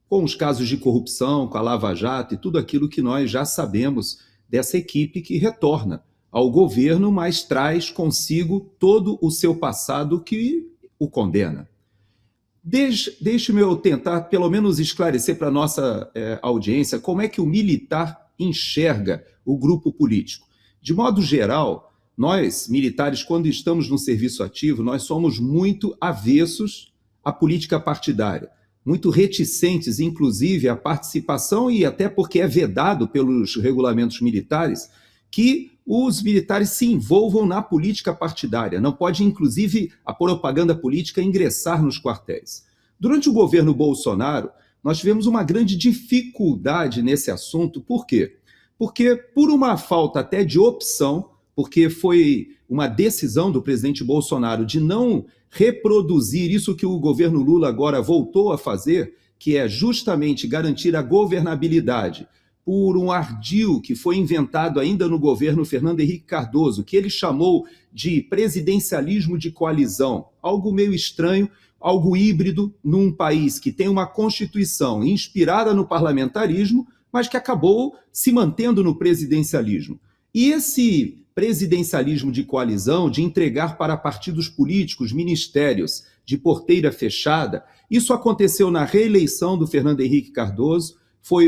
com os casos de corrupção, com a Lava Jato e tudo aquilo que nós já sabemos dessa equipe que retorna ao governo, mas traz consigo todo o seu passado que o condena. Deixe-me eu tentar, pelo menos, esclarecer para a nossa audiência como é que o militar enxerga o grupo político. De modo geral, nós, militares, quando estamos no serviço ativo, nós somos muito avessos à política partidária, muito reticentes, inclusive, à participação, e até porque é vedado pelos regulamentos militares, que os militares se envolvam na política partidária. Não pode, inclusive, a propaganda política ingressar nos quartéis. Durante o governo Bolsonaro, nós tivemos uma grande dificuldade nesse assunto. Por quê? Porque, por uma falta até de opção, porque foi uma decisão do presidente Bolsonaro de não reproduzir isso que o governo Lula agora voltou a fazer, que é justamente garantir a governabilidade por um ardil que foi inventado ainda no governo Fernando Henrique Cardoso, que ele chamou de presidencialismo de coalizão, algo meio estranho, algo híbrido num país que tem uma Constituição inspirada no parlamentarismo, mas que acabou se mantendo no presidencialismo. E esse presidencialismo de coalizão, de entregar para partidos políticos ministérios de porteira fechada, isso aconteceu na reeleição do Fernando Henrique Cardoso.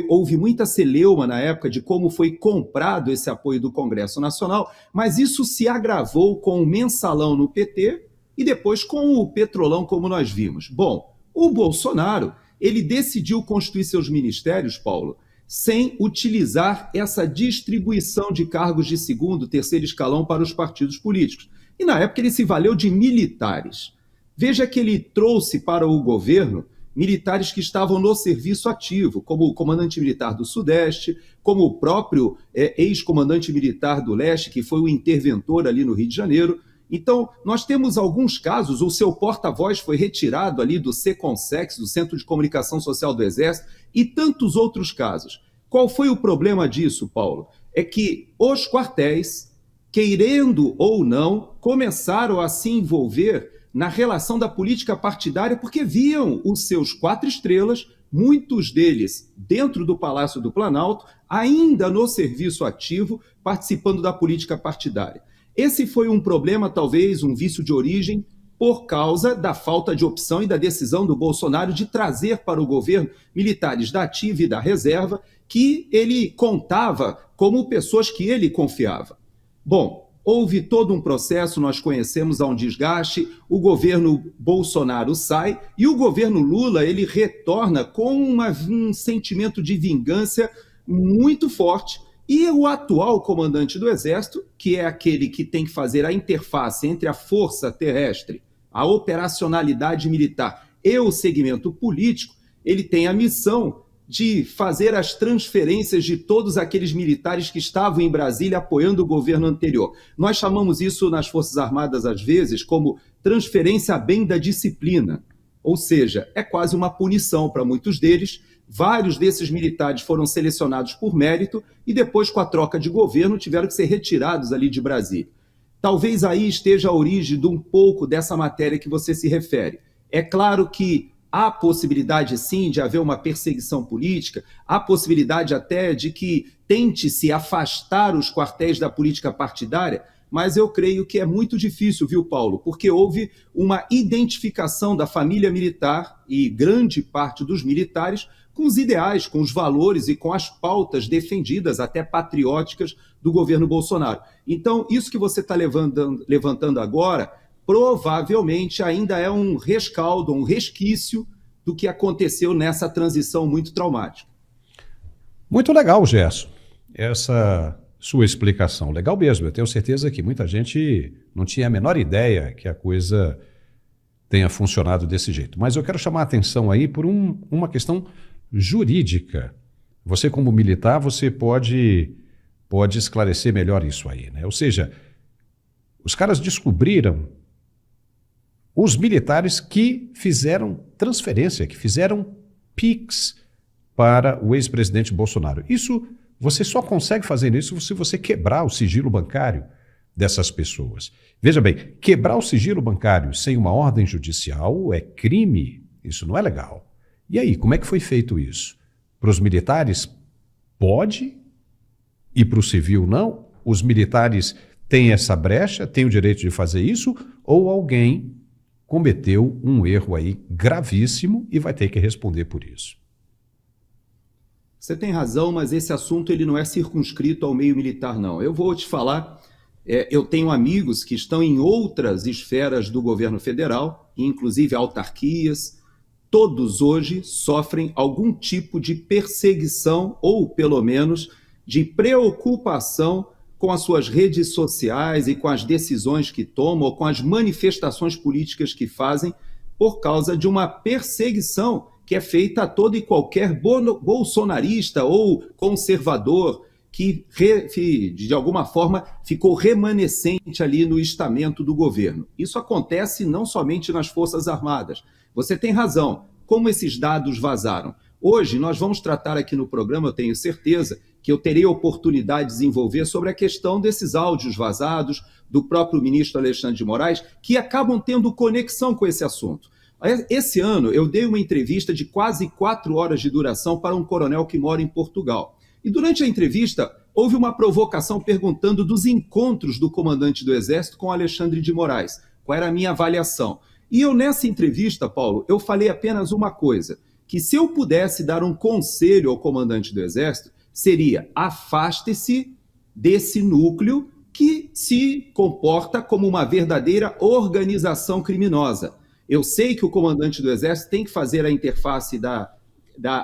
Houve muita celeuma na época de como foi comprado esse apoio do Congresso Nacional, mas isso se agravou com o mensalão no PT e depois com o petrolão, como nós vimos. Bom, o Bolsonaro, ele decidiu constituir seus ministérios, Paulo, sem utilizar essa distribuição de cargos de segundo, terceiro escalão para os partidos políticos. E na época ele se valeu de militares. Veja que ele trouxe para o governo militares que estavam no serviço ativo, como o comandante militar do Sudeste, como o próprio ex-comandante militar do Leste, que foi o interventor ali no Rio de Janeiro. Então, nós temos alguns casos, o seu porta-voz foi retirado ali do CECONSEX, do Centro de Comunicação Social do Exército, e tantos outros casos. Qual foi o problema disso, Paulo? É que os quartéis, querendo ou não, começaram a se envolver na relação da política partidária, porque viam os seus 4 estrelas, muitos deles dentro do Palácio do Planalto, ainda no serviço ativo, participando da política partidária. Esse foi um problema, talvez, um vício de origem, por causa da falta de opção e da decisão do Bolsonaro de trazer para o governo militares da ativa e da reserva, que ele contava como pessoas que ele confiava. Bom, houve todo um processo, nós conhecemos, há um desgaste, o governo Bolsonaro sai e o governo Lula ele retorna com um sentimento de vingança muito forte. E o atual comandante do Exército, que é aquele que tem que fazer a interface entre a força terrestre, a operacionalidade militar e o segmento político, ele tem a missão de fazer as transferências de todos aqueles militares que estavam em Brasília apoiando o governo anterior. Nós chamamos isso nas Forças Armadas, às vezes, como transferência a bem da disciplina. Ou seja, é quase uma punição para muitos deles. Vários desses militares foram selecionados por mérito e depois, com a troca de governo, tiveram que ser retirados ali de Brasília. Talvez aí esteja a origem de um pouco dessa matéria que você se refere. É claro que há possibilidade, sim, de haver uma perseguição política, há possibilidade até de que tente-se afastar os quartéis da política partidária, mas eu creio que é muito difícil, viu, Paulo? Porque houve uma identificação da família militar e grande parte dos militares com os ideais, com os valores e com as pautas defendidas, até patrióticas, do governo Bolsonaro. Então, isso que você está levantando agora, provavelmente ainda é um rescaldo, um resquício do que aconteceu nessa transição muito traumática. Muito legal, Gerson, essa sua explicação. Legal mesmo, eu tenho certeza que muita gente não tinha a menor ideia que a coisa tenha funcionado desse jeito. Mas eu quero chamar a atenção aí por uma questão jurídica. Você, como militar, você pode pode esclarecer melhor isso aí, né? Ou seja, os caras descobriram os militares que fizeram transferência, que fizeram PIX para o ex-presidente Bolsonaro. Isso, você só consegue fazer isso se você quebrar o sigilo bancário dessas pessoas. Veja bem, quebrar o sigilo bancário sem uma ordem judicial é crime, isso não é legal. E aí, como é que foi feito isso? Para os militares, pode, e para o civil não? Os militares têm essa brecha, têm o direito de fazer isso, ou alguém cometeu um erro aí gravíssimo e vai ter que responder por isso? Você tem razão, mas esse assunto ele não é circunscrito ao meio militar, não. Eu vou te falar, eu tenho amigos que estão em outras esferas do governo federal, inclusive autarquias. Todos hoje sofrem algum tipo de perseguição ou, pelo menos, de preocupação com as suas redes sociais e com as decisões que tomam ou com as manifestações políticas que fazem por causa de uma perseguição que é feita a todo e qualquer bolsonarista ou conservador que, de alguma forma, ficou remanescente ali no estamento do governo. Isso acontece não somente nas Forças Armadas. Você tem razão. Como esses dados vazaram? Hoje nós vamos tratar aqui no programa, eu tenho certeza, que eu terei oportunidade de desenvolver sobre a questão desses áudios vazados do próprio ministro Alexandre de Moraes, que acabam tendo conexão com esse assunto. Esse ano eu dei uma entrevista de quase 4 horas de duração para um coronel que mora em Portugal. E durante a entrevista houve uma provocação perguntando dos encontros do comandante do Exército com Alexandre de Moraes. Qual era a minha avaliação? E eu nessa entrevista, Paulo, eu falei apenas uma coisa, que se eu pudesse dar um conselho ao comandante do Exército, seria: afaste-se desse núcleo que se comporta como uma verdadeira organização criminosa. Eu sei que o comandante do Exército tem que fazer a interface da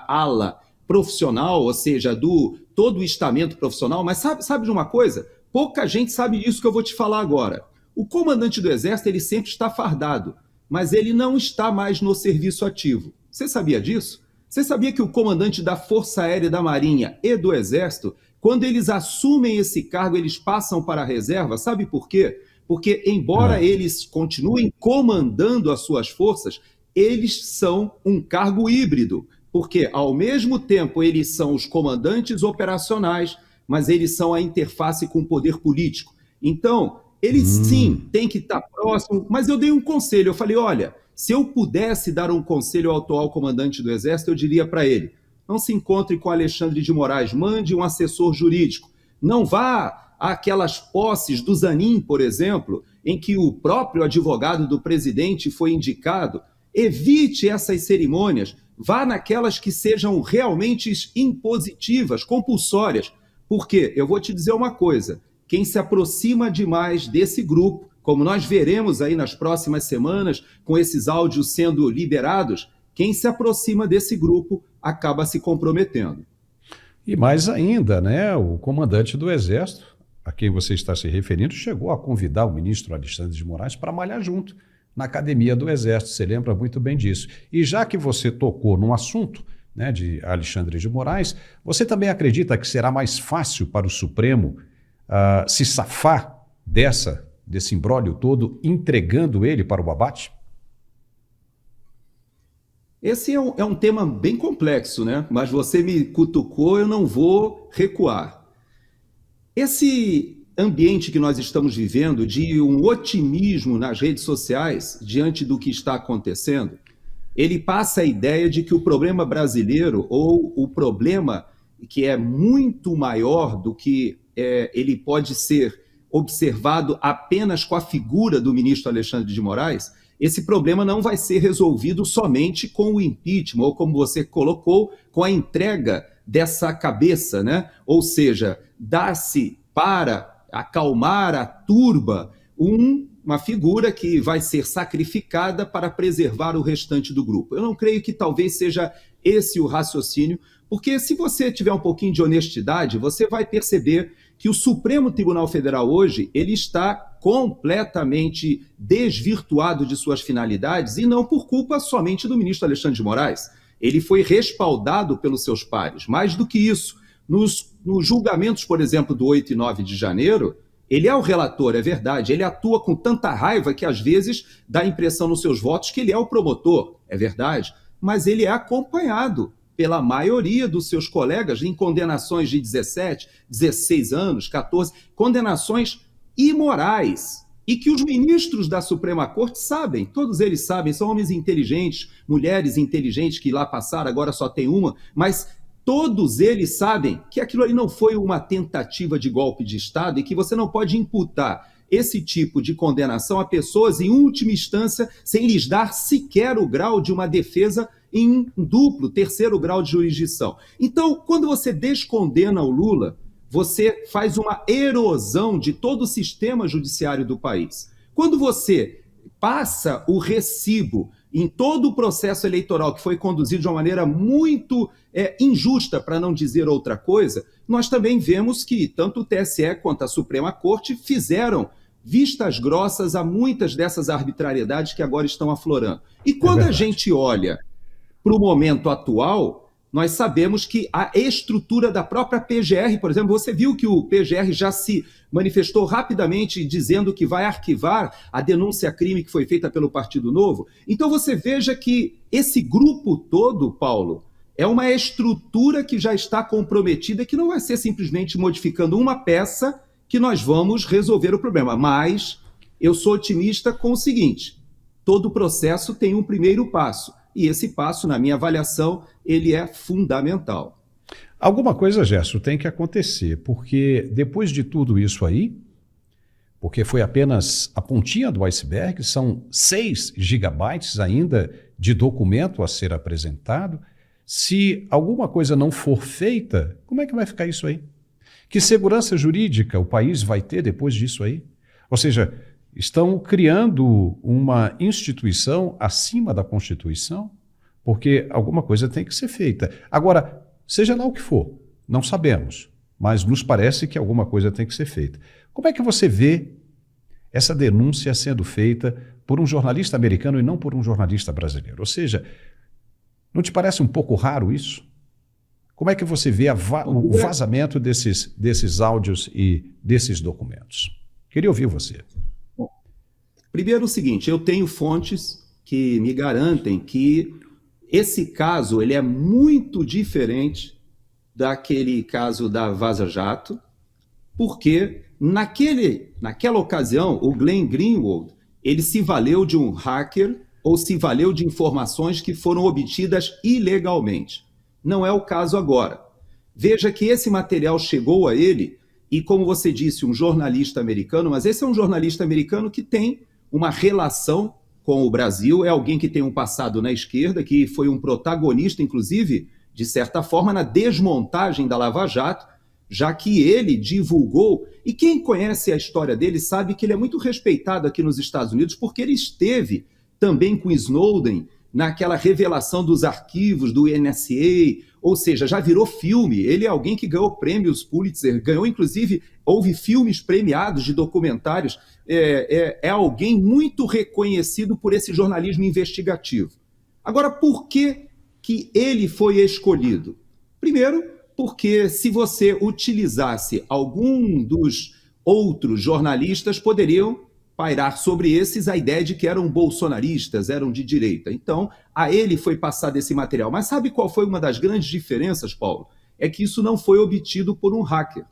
ala profissional, ou seja, do todo o estamento profissional, mas sabe de uma coisa? Pouca gente sabe disso que eu vou te falar agora. O comandante do Exército, ele sempre está fardado, mas ele não está mais no serviço ativo. Você sabia disso? Você sabia que o comandante da Força Aérea da Marinha e do Exército, quando eles assumem esse cargo, eles passam para a reserva? Sabe por quê? Porque, embora eles continuem comandando as suas forças, eles são um cargo híbrido. Porque, ao mesmo tempo, eles são os comandantes operacionais, mas eles são a interface com o poder político. Então, eles sim têm que estar próximo, mas eu dei um conselho, eu falei, olha, se eu pudesse dar um conselho ao atual comandante do Exército, eu diria para ele: não se encontre com Alexandre de Moraes, mande um assessor jurídico, não vá àquelas posses do Zanin, por exemplo, em que o próprio advogado do presidente foi indicado, evite essas cerimônias, vá naquelas que sejam realmente impositivas, compulsórias, porque eu vou te dizer uma coisa, quem se aproxima demais desse grupo, como nós veremos aí nas próximas semanas, com esses áudios sendo liberados, quem se aproxima desse grupo acaba se comprometendo. E mais ainda, né, o comandante do Exército, a quem você está se referindo, chegou a convidar o ministro Alexandre de Moraes para malhar junto na academia do Exército, você lembra muito bem disso. E já que você tocou no assunto, né, de Alexandre de Moraes, você também acredita que será mais fácil para o Supremo se safar desse imbróglio todo, entregando ele para o abate? Esse é um tema bem complexo, né? Mas você me cutucou, eu não vou recuar. Esse ambiente que nós estamos vivendo, de um otimismo nas redes sociais diante do que está acontecendo, ele passa a ideia de que o problema brasileiro, ou o problema que é muito maior do que ele pode ser observado apenas com a figura do ministro Alexandre de Moraes, esse problema não vai ser resolvido somente com o impeachment, ou como você colocou, com a entrega dessa cabeça, né? Ou seja, dá-se para acalmar a turba uma figura que vai ser sacrificada para preservar o restante do grupo. Eu não creio que talvez seja esse o raciocínio, porque se você tiver um pouquinho de honestidade, você vai perceber que o Supremo Tribunal Federal hoje, ele está completamente desvirtuado de suas finalidades, e não por culpa somente do ministro Alexandre de Moraes. Ele foi respaldado pelos seus pares. Mais do que isso, nos julgamentos, por exemplo, do 8 e 9 de janeiro, ele é o relator, é verdade, ele atua com tanta raiva que às vezes dá a impressão nos seus votos que ele é o promotor, é verdade, mas ele é acompanhado pela maioria dos seus colegas em condenações de 17, 16 anos, 14, condenações imorais, e que os ministros da Suprema Corte sabem, todos eles sabem, são homens inteligentes, mulheres inteligentes que lá passaram, agora só tem uma, mas todos eles sabem que aquilo ali não foi uma tentativa de golpe de Estado e que você não pode imputar esse tipo de condenação a pessoas em última instância sem lhes dar sequer o grau de uma defesa em duplo, terceiro grau de jurisdição. Então, quando você descondena o Lula, você faz uma erosão de todo o sistema judiciário do país. Quando você passa o recibo em todo o processo eleitoral que foi conduzido de uma maneira muito injusta, para não dizer outra coisa, nós também vemos que tanto o TSE quanto a Suprema Corte fizeram vistas grossas a muitas dessas arbitrariedades que agora estão aflorando. E quando a gente olha para o momento atual, nós sabemos que a estrutura da própria PGR, por exemplo, você viu que o PGR já se manifestou rapidamente dizendo que vai arquivar a denúncia-crime que foi feita pelo Partido Novo. Então você veja que esse grupo todo, Paulo, é uma estrutura que já está comprometida, que não vai ser simplesmente modificando uma peça que nós vamos resolver o problema. Mas eu sou otimista com o seguinte: todo processo tem um primeiro passo. E esse passo, na minha avaliação, ele é fundamental. Alguma coisa, Gerson, tem que acontecer, porque depois de tudo isso aí, porque foi apenas a pontinha do iceberg, são 6 gigabytes ainda de documento a ser apresentado. Se alguma coisa não for feita, como é que vai ficar isso aí? Que segurança jurídica o país vai ter depois disso aí? Ou seja, estão criando uma instituição acima da Constituição, porque alguma coisa tem que ser feita. Agora, seja lá o que for, não sabemos, mas nos parece que alguma coisa tem que ser feita. Como é que você vê essa denúncia sendo feita por um jornalista americano e não por um jornalista brasileiro? Ou seja, não te parece um pouco raro isso? Como é que você vê o vazamento desses áudios e desses documentos? Queria ouvir você. Primeiro o seguinte, eu tenho fontes que me garantem que esse caso ele é muito diferente daquele caso da Vaza Jato, porque naquela ocasião o Glenn Greenwald ele se valeu de um hacker ou se valeu de informações que foram obtidas ilegalmente. Não é o caso agora. Veja que esse material chegou a ele e, como você disse, um jornalista americano, mas esse é um jornalista americano que tem uma relação com o Brasil, é alguém que tem um passado na esquerda, que foi um protagonista, inclusive, de certa forma, na desmontagem da Lava Jato, já que ele divulgou, e quem conhece a história dele sabe que ele é muito respeitado aqui nos Estados Unidos, porque ele esteve também com Snowden naquela revelação dos arquivos do NSA, ou seja, já virou filme. Ele é alguém que ganhou prêmios Pulitzer, ganhou inclusive, houve filmes premiados de documentários, é alguém muito reconhecido por esse jornalismo investigativo. Agora, por que ele foi escolhido? Primeiro, porque se você utilizasse algum dos outros jornalistas, poderiam pairar sobre esses a ideia de que eram bolsonaristas, eram de direita. Então, a ele foi passado esse material. Mas sabe qual foi uma das grandes diferenças, Paulo? É que isso não foi obtido por um hacker.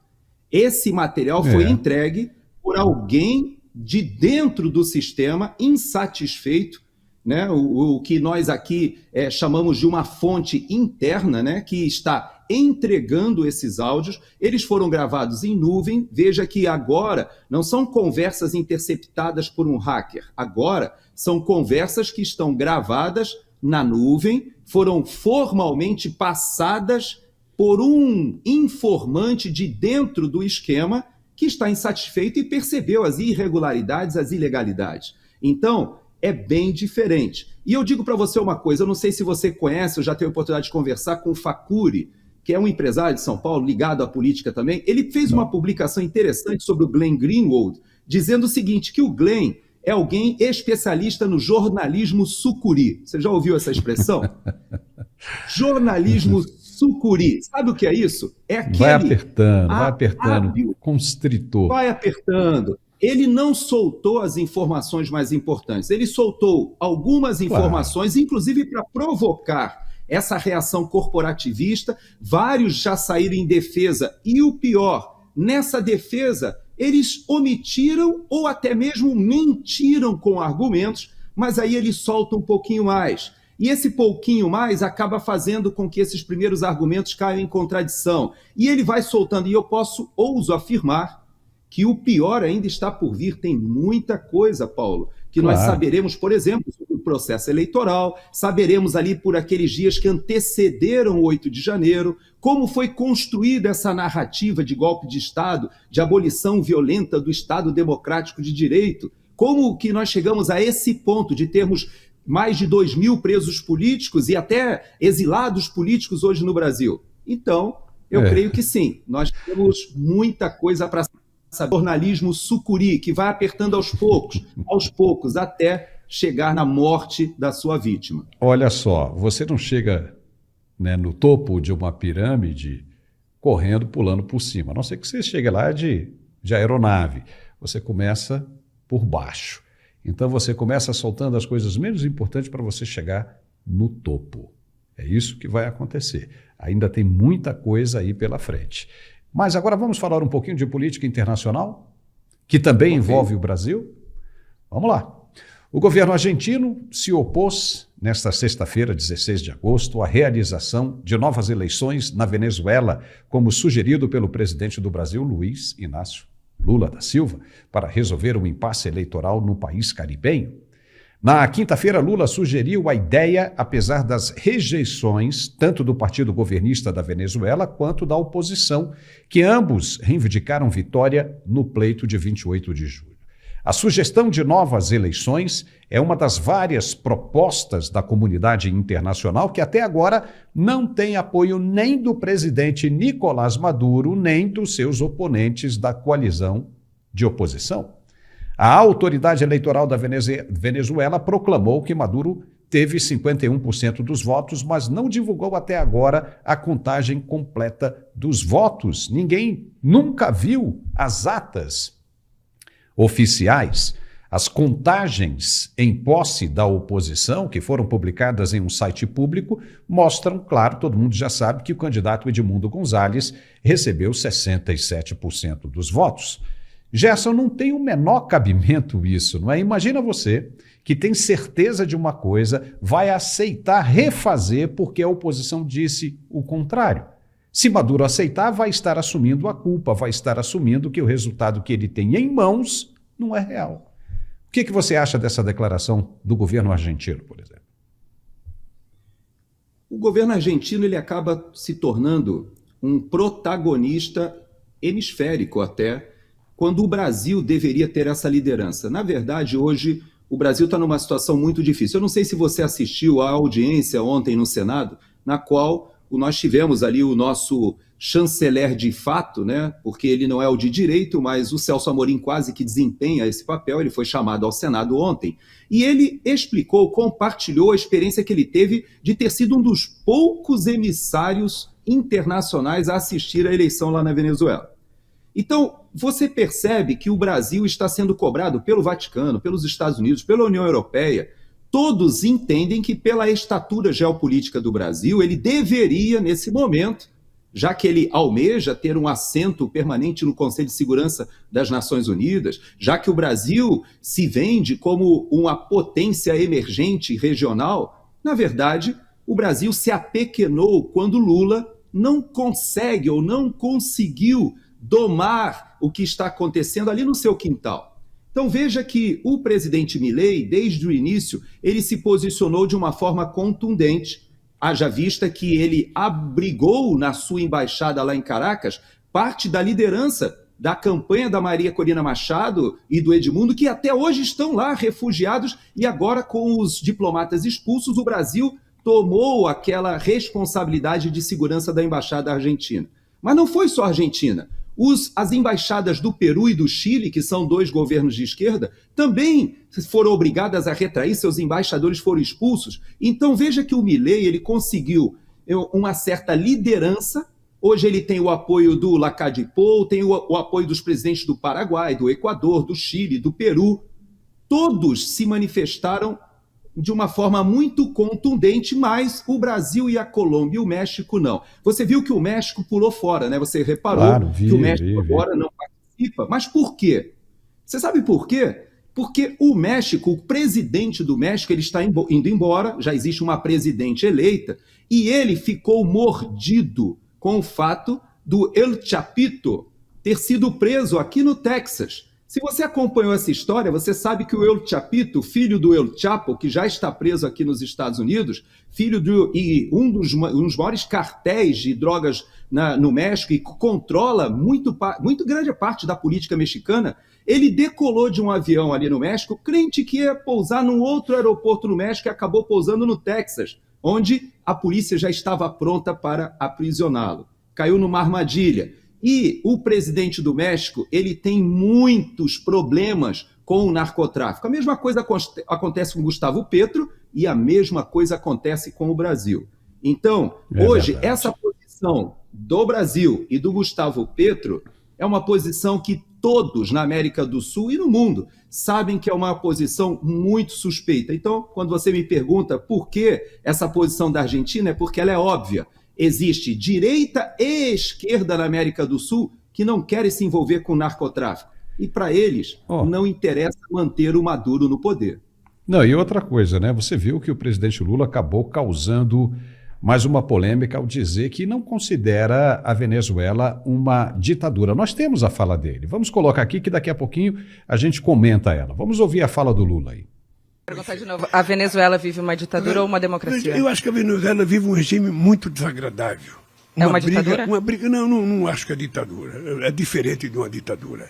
Esse material foi entregue por alguém de dentro do sistema, insatisfeito, né? O que nós aqui chamamos de uma fonte interna, né? Que está entregando esses áudios. Eles foram gravados em nuvem. Veja que agora não são conversas interceptadas por um hacker. Agora são conversas que estão gravadas na nuvem, foram formalmente passadas por um informante de dentro do esquema que está insatisfeito e percebeu as irregularidades, as ilegalidades. Então, é bem diferente. E eu digo para você uma coisa, eu não sei se você conhece, eu já tive a oportunidade de conversar com o Facuri, que é um empresário de São Paulo, ligado à política também. Ele fez uma publicação interessante sobre o Glenn Greenwald, dizendo o seguinte, que o Glenn é alguém especialista no jornalismo sucuri. Você já ouviu essa expressão? Jornalismo sucuri. Sabe o que é isso? É aquele vai apertando, constritor. Vai apertando. Ele não soltou as informações mais importantes. Ele soltou algumas informações, inclusive para provocar essa reação corporativista. Vários já saíram em defesa. E o pior, nessa defesa, eles omitiram ou até mesmo mentiram com argumentos, mas aí ele solta um pouquinho mais. E esse pouquinho mais acaba fazendo com que esses primeiros argumentos caiam em contradição. E ele vai soltando. E eu ouso afirmar que o pior ainda está por vir. Tem muita coisa, Paulo, que nós saberemos, por exemplo, sobre o processo eleitoral, saberemos ali por aqueles dias que antecederam o 8 de janeiro, como foi construída essa narrativa de golpe de Estado, de abolição violenta do Estado democrático de direito, como que nós chegamos a esse ponto de termos mais de 2.000 presos políticos e até exilados políticos hoje no Brasil. Então, eu creio que sim, nós temos muita coisa para saber. Jornalismo sucuri, que vai apertando aos poucos, até chegar na morte da sua vítima. Olha só, você não chega, né, no topo de uma pirâmide correndo, pulando por cima. A não ser que você chegue lá de aeronave. Você começa por baixo. Então você começa soltando as coisas menos importantes para você chegar no topo. É isso que vai acontecer. Ainda tem muita coisa aí pela frente. Mas agora vamos falar um pouquinho de política internacional, que também envolve o Brasil? Vamos lá. O governo argentino se opôs, nesta sexta-feira, 16 de agosto, à realização de novas eleições na Venezuela, como sugerido pelo presidente do Brasil, Luiz Inácio Lula da Silva, para resolver o impasse eleitoral no país caribenho. Na quinta-feira, Lula sugeriu a ideia, apesar das rejeições tanto do partido governista da Venezuela quanto da oposição, que ambos reivindicaram vitória no pleito de 28 de julho. A sugestão de novas eleições é uma das várias propostas da comunidade internacional que até agora não tem apoio nem do presidente Nicolás Maduro, nem dos seus oponentes da coalizão de oposição. A autoridade eleitoral da Venezuela proclamou que Maduro teve 51% dos votos, mas não divulgou até agora a contagem completa dos votos. Ninguém nunca viu as atas oficiais. As contagens em posse da oposição, que foram publicadas em um site público, mostram, claro, todo mundo já sabe que o candidato Edmundo Gonzalez recebeu 67% dos votos. Gerson, não tem o menor cabimento isso, não é? Imagina você que tem certeza de uma coisa, vai aceitar refazer porque a oposição disse o contrário. Se Maduro aceitar, vai estar assumindo a culpa, vai estar assumindo que o resultado que ele tem em mãos não é real. O que você acha dessa declaração do governo argentino, por exemplo? O governo argentino ele acaba se tornando um protagonista hemisférico até, quando o Brasil deveria ter essa liderança. Na verdade, hoje, o Brasil está numa situação muito difícil. Eu não sei se você assistiu à audiência ontem no Senado, na qual nós tivemos ali o nosso chanceler de fato, né? Porque ele não é o de direito, mas o Celso Amorim quase que desempenha esse papel. Ele foi chamado ao Senado ontem e ele explicou, compartilhou a experiência que ele teve de ter sido um dos poucos emissários internacionais a assistir à eleição lá na Venezuela. Então, você percebe que o Brasil está sendo cobrado pelo Vaticano, pelos Estados Unidos, pela União Europeia. Todos entendem que, pela estatura geopolítica do Brasil, ele deveria, nesse momento, já que ele almeja ter um assento permanente no Conselho de Segurança das Nações Unidas, já que o Brasil se vende como uma potência emergente regional, na verdade, o Brasil se apequenou quando Lula não consegue ou não conseguiu domar o que está acontecendo ali no seu quintal. Então veja que o presidente Milei, desde o início, ele se posicionou de uma forma contundente, haja vista que ele abrigou na sua embaixada lá em Caracas parte da liderança da campanha da Maria Corina Machado e do Edmundo, que até hoje estão lá refugiados, e agora com os diplomatas expulsos, o Brasil tomou aquela responsabilidade de segurança da embaixada argentina. Mas não foi só a Argentina. As embaixadas do Peru e do Chile, que são dois governos de esquerda, também foram obrigadas a retrair, seus embaixadores foram expulsos. Então veja que o Milei ele conseguiu uma certa liderança. Hoje ele tem o apoio do Lacadipou, tem o apoio dos presidentes do Paraguai, do Equador, do Chile, do Peru. Todos se manifestaram de uma forma muito contundente, mas o Brasil e a Colômbia e o México não. Você viu que o México pulou fora, né? Você reparou que o México agora não participa. Mas por quê? Você sabe por quê? Porque o México, o presidente do México, ele está indo embora, já existe uma presidente eleita, e ele ficou mordido com o fato do El Chapito ter sido preso aqui no Texas. Se você acompanhou essa história, você sabe que o El Chapito, filho do El Chapo, que já está preso aqui nos Estados Unidos, filho de um dos maiores cartéis de drogas no México e controla muito grande parte da política mexicana, ele decolou de um avião ali no México, crente que ia pousar num outro aeroporto no México e acabou pousando no Texas, onde a polícia já estava pronta para aprisioná-lo. Caiu numa armadilha. E o presidente do México, ele tem muitos problemas com o narcotráfico. A mesma coisa acontece com Gustavo Petro e a mesma coisa acontece com o Brasil. Então, hoje, verdade, essa posição do Brasil e do Gustavo Petro é uma posição que todos na América do Sul e no mundo sabem que é uma posição muito suspeita. Então, quando você me pergunta por que essa posição da Argentina, é porque ela é óbvia. Existe direita e esquerda na América do Sul que não querem se envolver com narcotráfico. E para eles não interessa manter o Maduro no poder. Não, e outra coisa, né? Você viu que o presidente Lula acabou causando mais uma polêmica ao dizer que não considera a Venezuela uma ditadura. Nós temos a fala dele. Vamos colocar aqui que daqui a pouquinho a gente comenta ela. Vamos ouvir a fala do Lula aí. Perguntar de novo, a Venezuela vive uma ditadura ou uma democracia? Eu acho que a Venezuela vive um regime muito desagradável. É uma ditadura? Uma briga, não acho que é ditadura. É diferente de uma ditadura.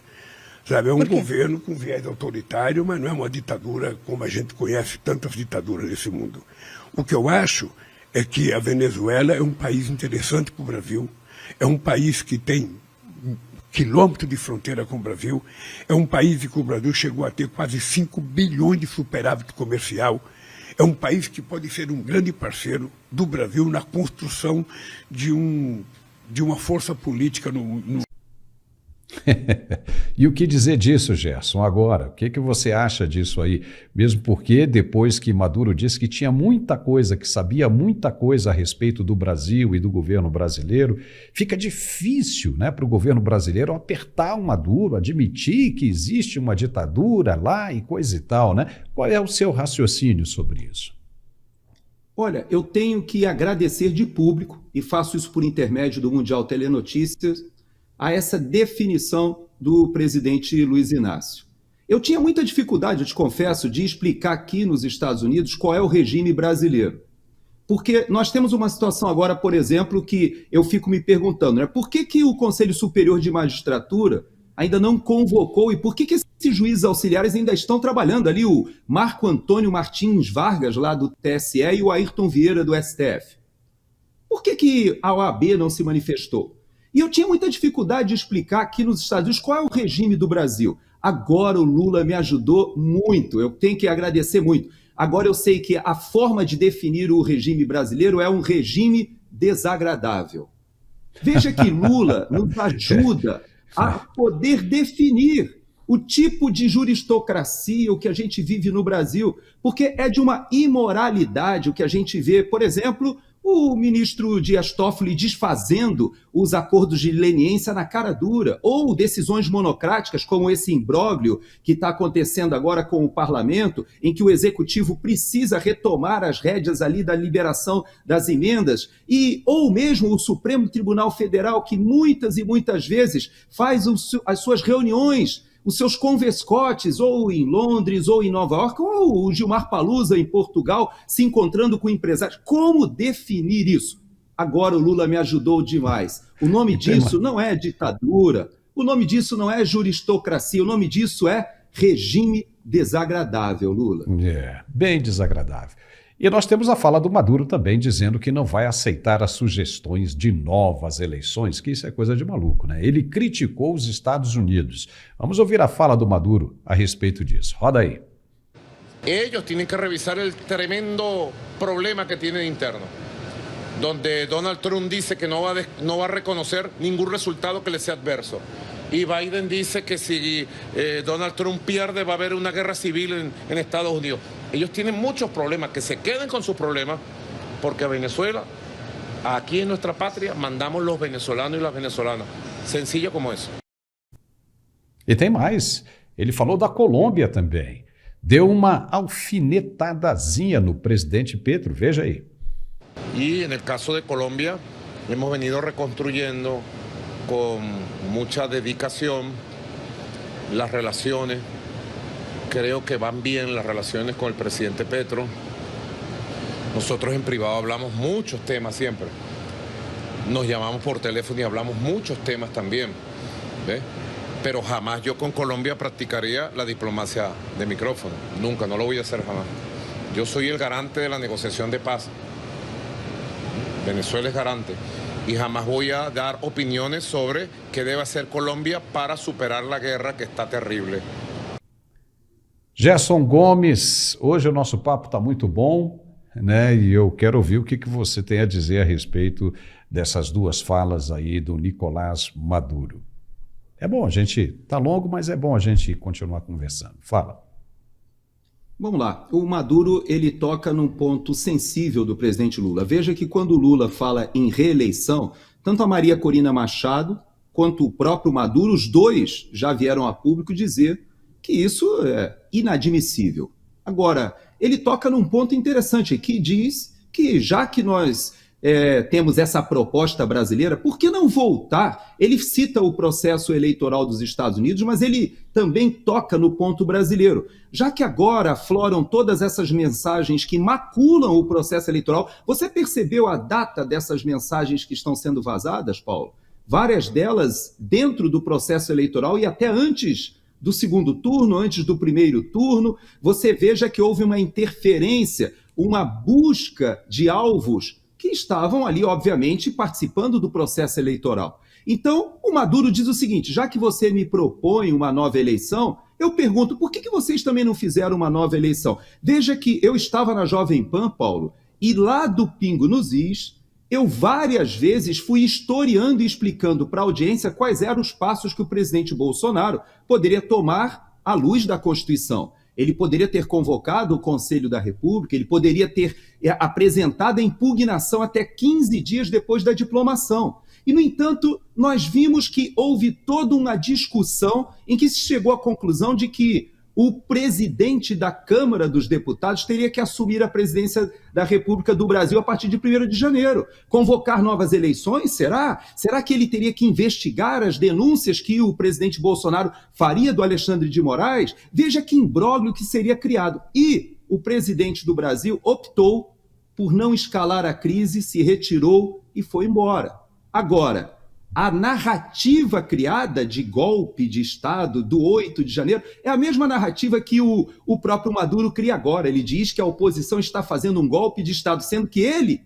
Sabe, é um governo com viés autoritário, mas não é uma ditadura como a gente conhece tantas ditaduras nesse mundo. O que eu acho é que a Venezuela é um país interessante para o Brasil, é um país que tem quilômetro de fronteira com o Brasil, é um país em que o Brasil chegou a ter quase 5 bilhões de superávit comercial, é um país que pode ser um grande parceiro do Brasil na construção de uma força política no... E o que dizer disso, Gerson, agora? O que você acha disso aí? Mesmo porque depois que Maduro disse que tinha muita coisa, que sabia muita coisa a respeito do Brasil e do governo brasileiro, fica difícil, né, para o governo brasileiro apertar o Maduro, admitir que existe uma ditadura lá e coisa e tal, né? Qual é o seu raciocínio sobre isso? Olha, eu tenho que agradecer de público, e faço isso por intermédio do Mundial Telenotícias, a essa definição do presidente Luiz Inácio. Eu tinha muita dificuldade, eu te confesso, de explicar aqui nos Estados Unidos qual é o regime brasileiro. Porque nós temos uma situação agora, por exemplo, que eu fico me perguntando, né? Por que o Conselho Superior de Magistratura ainda não convocou e por que esses juízes auxiliares ainda estão trabalhando ali, o Marco Antônio Martins Vargas, lá do TSE, e o Ayrton Vieira, do STF? Por que a OAB não se manifestou? E eu tinha muita dificuldade de explicar aqui nos Estados Unidos qual é o regime do Brasil. Agora o Lula me ajudou muito, eu tenho que agradecer muito. Agora eu sei que a forma de definir o regime brasileiro é um regime desagradável. Veja que Lula nos ajuda a poder definir o tipo de juristocracia o que a gente vive no Brasil, porque é de uma imoralidade o que a gente vê, por exemplo, o ministro Dias Toffoli desfazendo os acordos de leniência na cara dura, ou decisões monocráticas como esse imbróglio que está acontecendo agora com o parlamento, em que o executivo precisa retomar as rédeas ali da liberação das emendas, ou mesmo o Supremo Tribunal Federal, que muitas e muitas vezes faz as suas reuniões, os seus convescotes, ou em Londres, ou em Nova York, ou o Gilmar Palusa em Portugal, se encontrando com empresários. Como definir isso? Agora o Lula me ajudou demais. O nome disso não é ditadura, o nome disso não é juristocracia, o nome disso é regime desagradável, Lula. Bem desagradável. E nós temos a fala do Maduro também dizendo que não vai aceitar as sugestões de novas eleições, que isso é coisa de maluco, né? Ele criticou os Estados Unidos. Vamos ouvir a fala do Maduro a respeito disso. Roda aí. Ellos tienen que revisar el tremendo problema que tienen interno. donde Donald Trump dice que no va a reconocer ningún resultado que le sea adverso. Y Biden dice que si Donald Trump pierde va a haber una guerra civil en Estados Unidos. Ellos tienen muchos problemas, que se queden con sus problemas, porque a Venezuela, aqui em nossa pátria, mandamos os venezolanos e as venezolanas. Sencillo como isso. E tem mais. Ele falou da Colômbia também. Deu uma alfinetadazinha no presidente Petro. Veja aí. E no caso de Colômbia, hemos venido reconstruyendo com muita dedicação as relações. Creo que van bien las relaciones con el presidente Petro. Nosotros en privado hablamos muchos temas siempre. Nos llamamos por teléfono y hablamos muchos temas también. ¿Ves? Pero jamás yo con Colombia practicaría la diplomacia de micrófono. Nunca, no lo voy a hacer jamás. Yo soy el garante de la negociación de paz. Venezuela es garante. Y jamás voy a dar opiniones sobre qué debe hacer Colombia para superar la guerra que está terrible. Gerson Gomes, hoje o nosso papo está muito bom, né? E eu quero ouvir o que você tem a dizer a respeito dessas duas falas aí do Nicolás Maduro. É bom, a gente tá longo, mas é bom a gente continuar conversando. Fala. Vamos lá. O Maduro, ele toca num ponto sensível do presidente Lula. Veja que quando o Lula fala em reeleição, tanto a Maria Corina Machado quanto o próprio Maduro, os dois já vieram a público dizer que isso é inadmissível. Agora, ele toca num ponto interessante que diz que já que nós temos essa proposta brasileira, por que não voltar? Ele cita o processo eleitoral dos Estados Unidos, mas ele também toca no ponto brasileiro. Já que agora afloram todas essas mensagens que maculam o processo eleitoral, você percebeu a data dessas mensagens que estão sendo vazadas, Paulo? Várias delas dentro do processo eleitoral e até antes do segundo turno, antes do primeiro turno. Você veja que houve uma interferência, uma busca de alvos que estavam ali, obviamente, participando do processo eleitoral. Então, o Maduro diz o seguinte: já que você me propõe uma nova eleição, eu pergunto, por que vocês também não fizeram uma nova eleição? Veja que eu estava na Jovem Pan, Paulo, e lá do Pingo nos Is, eu várias vezes fui historiando e explicando para a audiência quais eram os passos que o presidente Bolsonaro poderia tomar à luz da Constituição. Ele poderia ter convocado o Conselho da República, ele poderia ter apresentado a impugnação até 15 dias depois da diplomação. E, no entanto, nós vimos que houve toda uma discussão em que se chegou à conclusão de que o presidente da Câmara dos Deputados teria que assumir a presidência da República do Brasil a partir de 1º de janeiro. Convocar novas eleições, será? Será que ele teria que investigar as denúncias que o presidente Bolsonaro faria do Alexandre de Moraes? Veja que imbróglio que seria criado. E o presidente do Brasil optou por não escalar a crise, se retirou e foi embora. Agora, a narrativa criada de golpe de Estado do 8 de janeiro é a mesma narrativa que o próprio Maduro cria agora. Ele diz que a oposição está fazendo um golpe de Estado, sendo que ele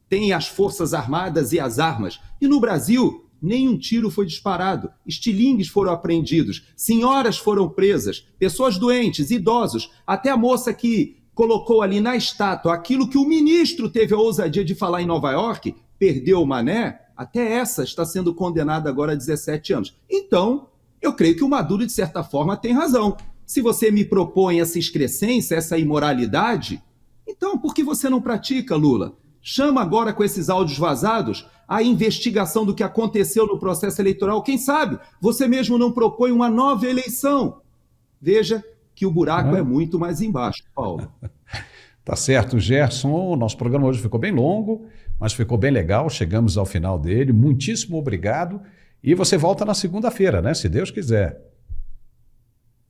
tem as forças armadas e as armas. E no Brasil, nenhum tiro foi disparado, estilingues foram apreendidos, senhoras foram presas, pessoas doentes, idosos, até a moça que colocou ali na estátua aquilo que o ministro teve a ousadia de falar em Nova York, perdeu o mané. Até essa está sendo condenada agora a 17 anos. Então, eu creio que o Maduro, de certa forma, tem razão. Se você me propõe essa excrescência, essa imoralidade, então por que você não pratica, Lula? Chama agora com esses áudios vazados a investigação do que aconteceu no processo eleitoral. Quem sabe você mesmo não propõe uma nova eleição? Veja que o buraco é muito mais embaixo, Paulo. Tá certo, Gerson. O nosso programa hoje ficou bem longo, mas ficou bem legal. Chegamos ao final dele. Muitíssimo obrigado. E você volta na segunda-feira, né? Se Deus quiser.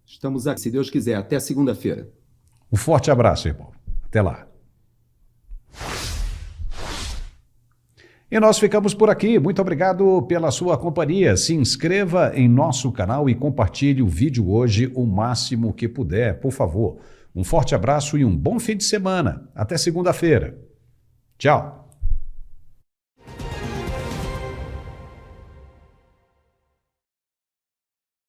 Estamos aqui, se Deus quiser. Até segunda-feira. Um forte abraço, irmão. Até lá. E nós ficamos por aqui. Muito obrigado pela sua companhia. Se inscreva em nosso canal e compartilhe o vídeo hoje o máximo que puder, por favor. Um forte abraço e um bom fim de semana. Até segunda-feira. Tchau.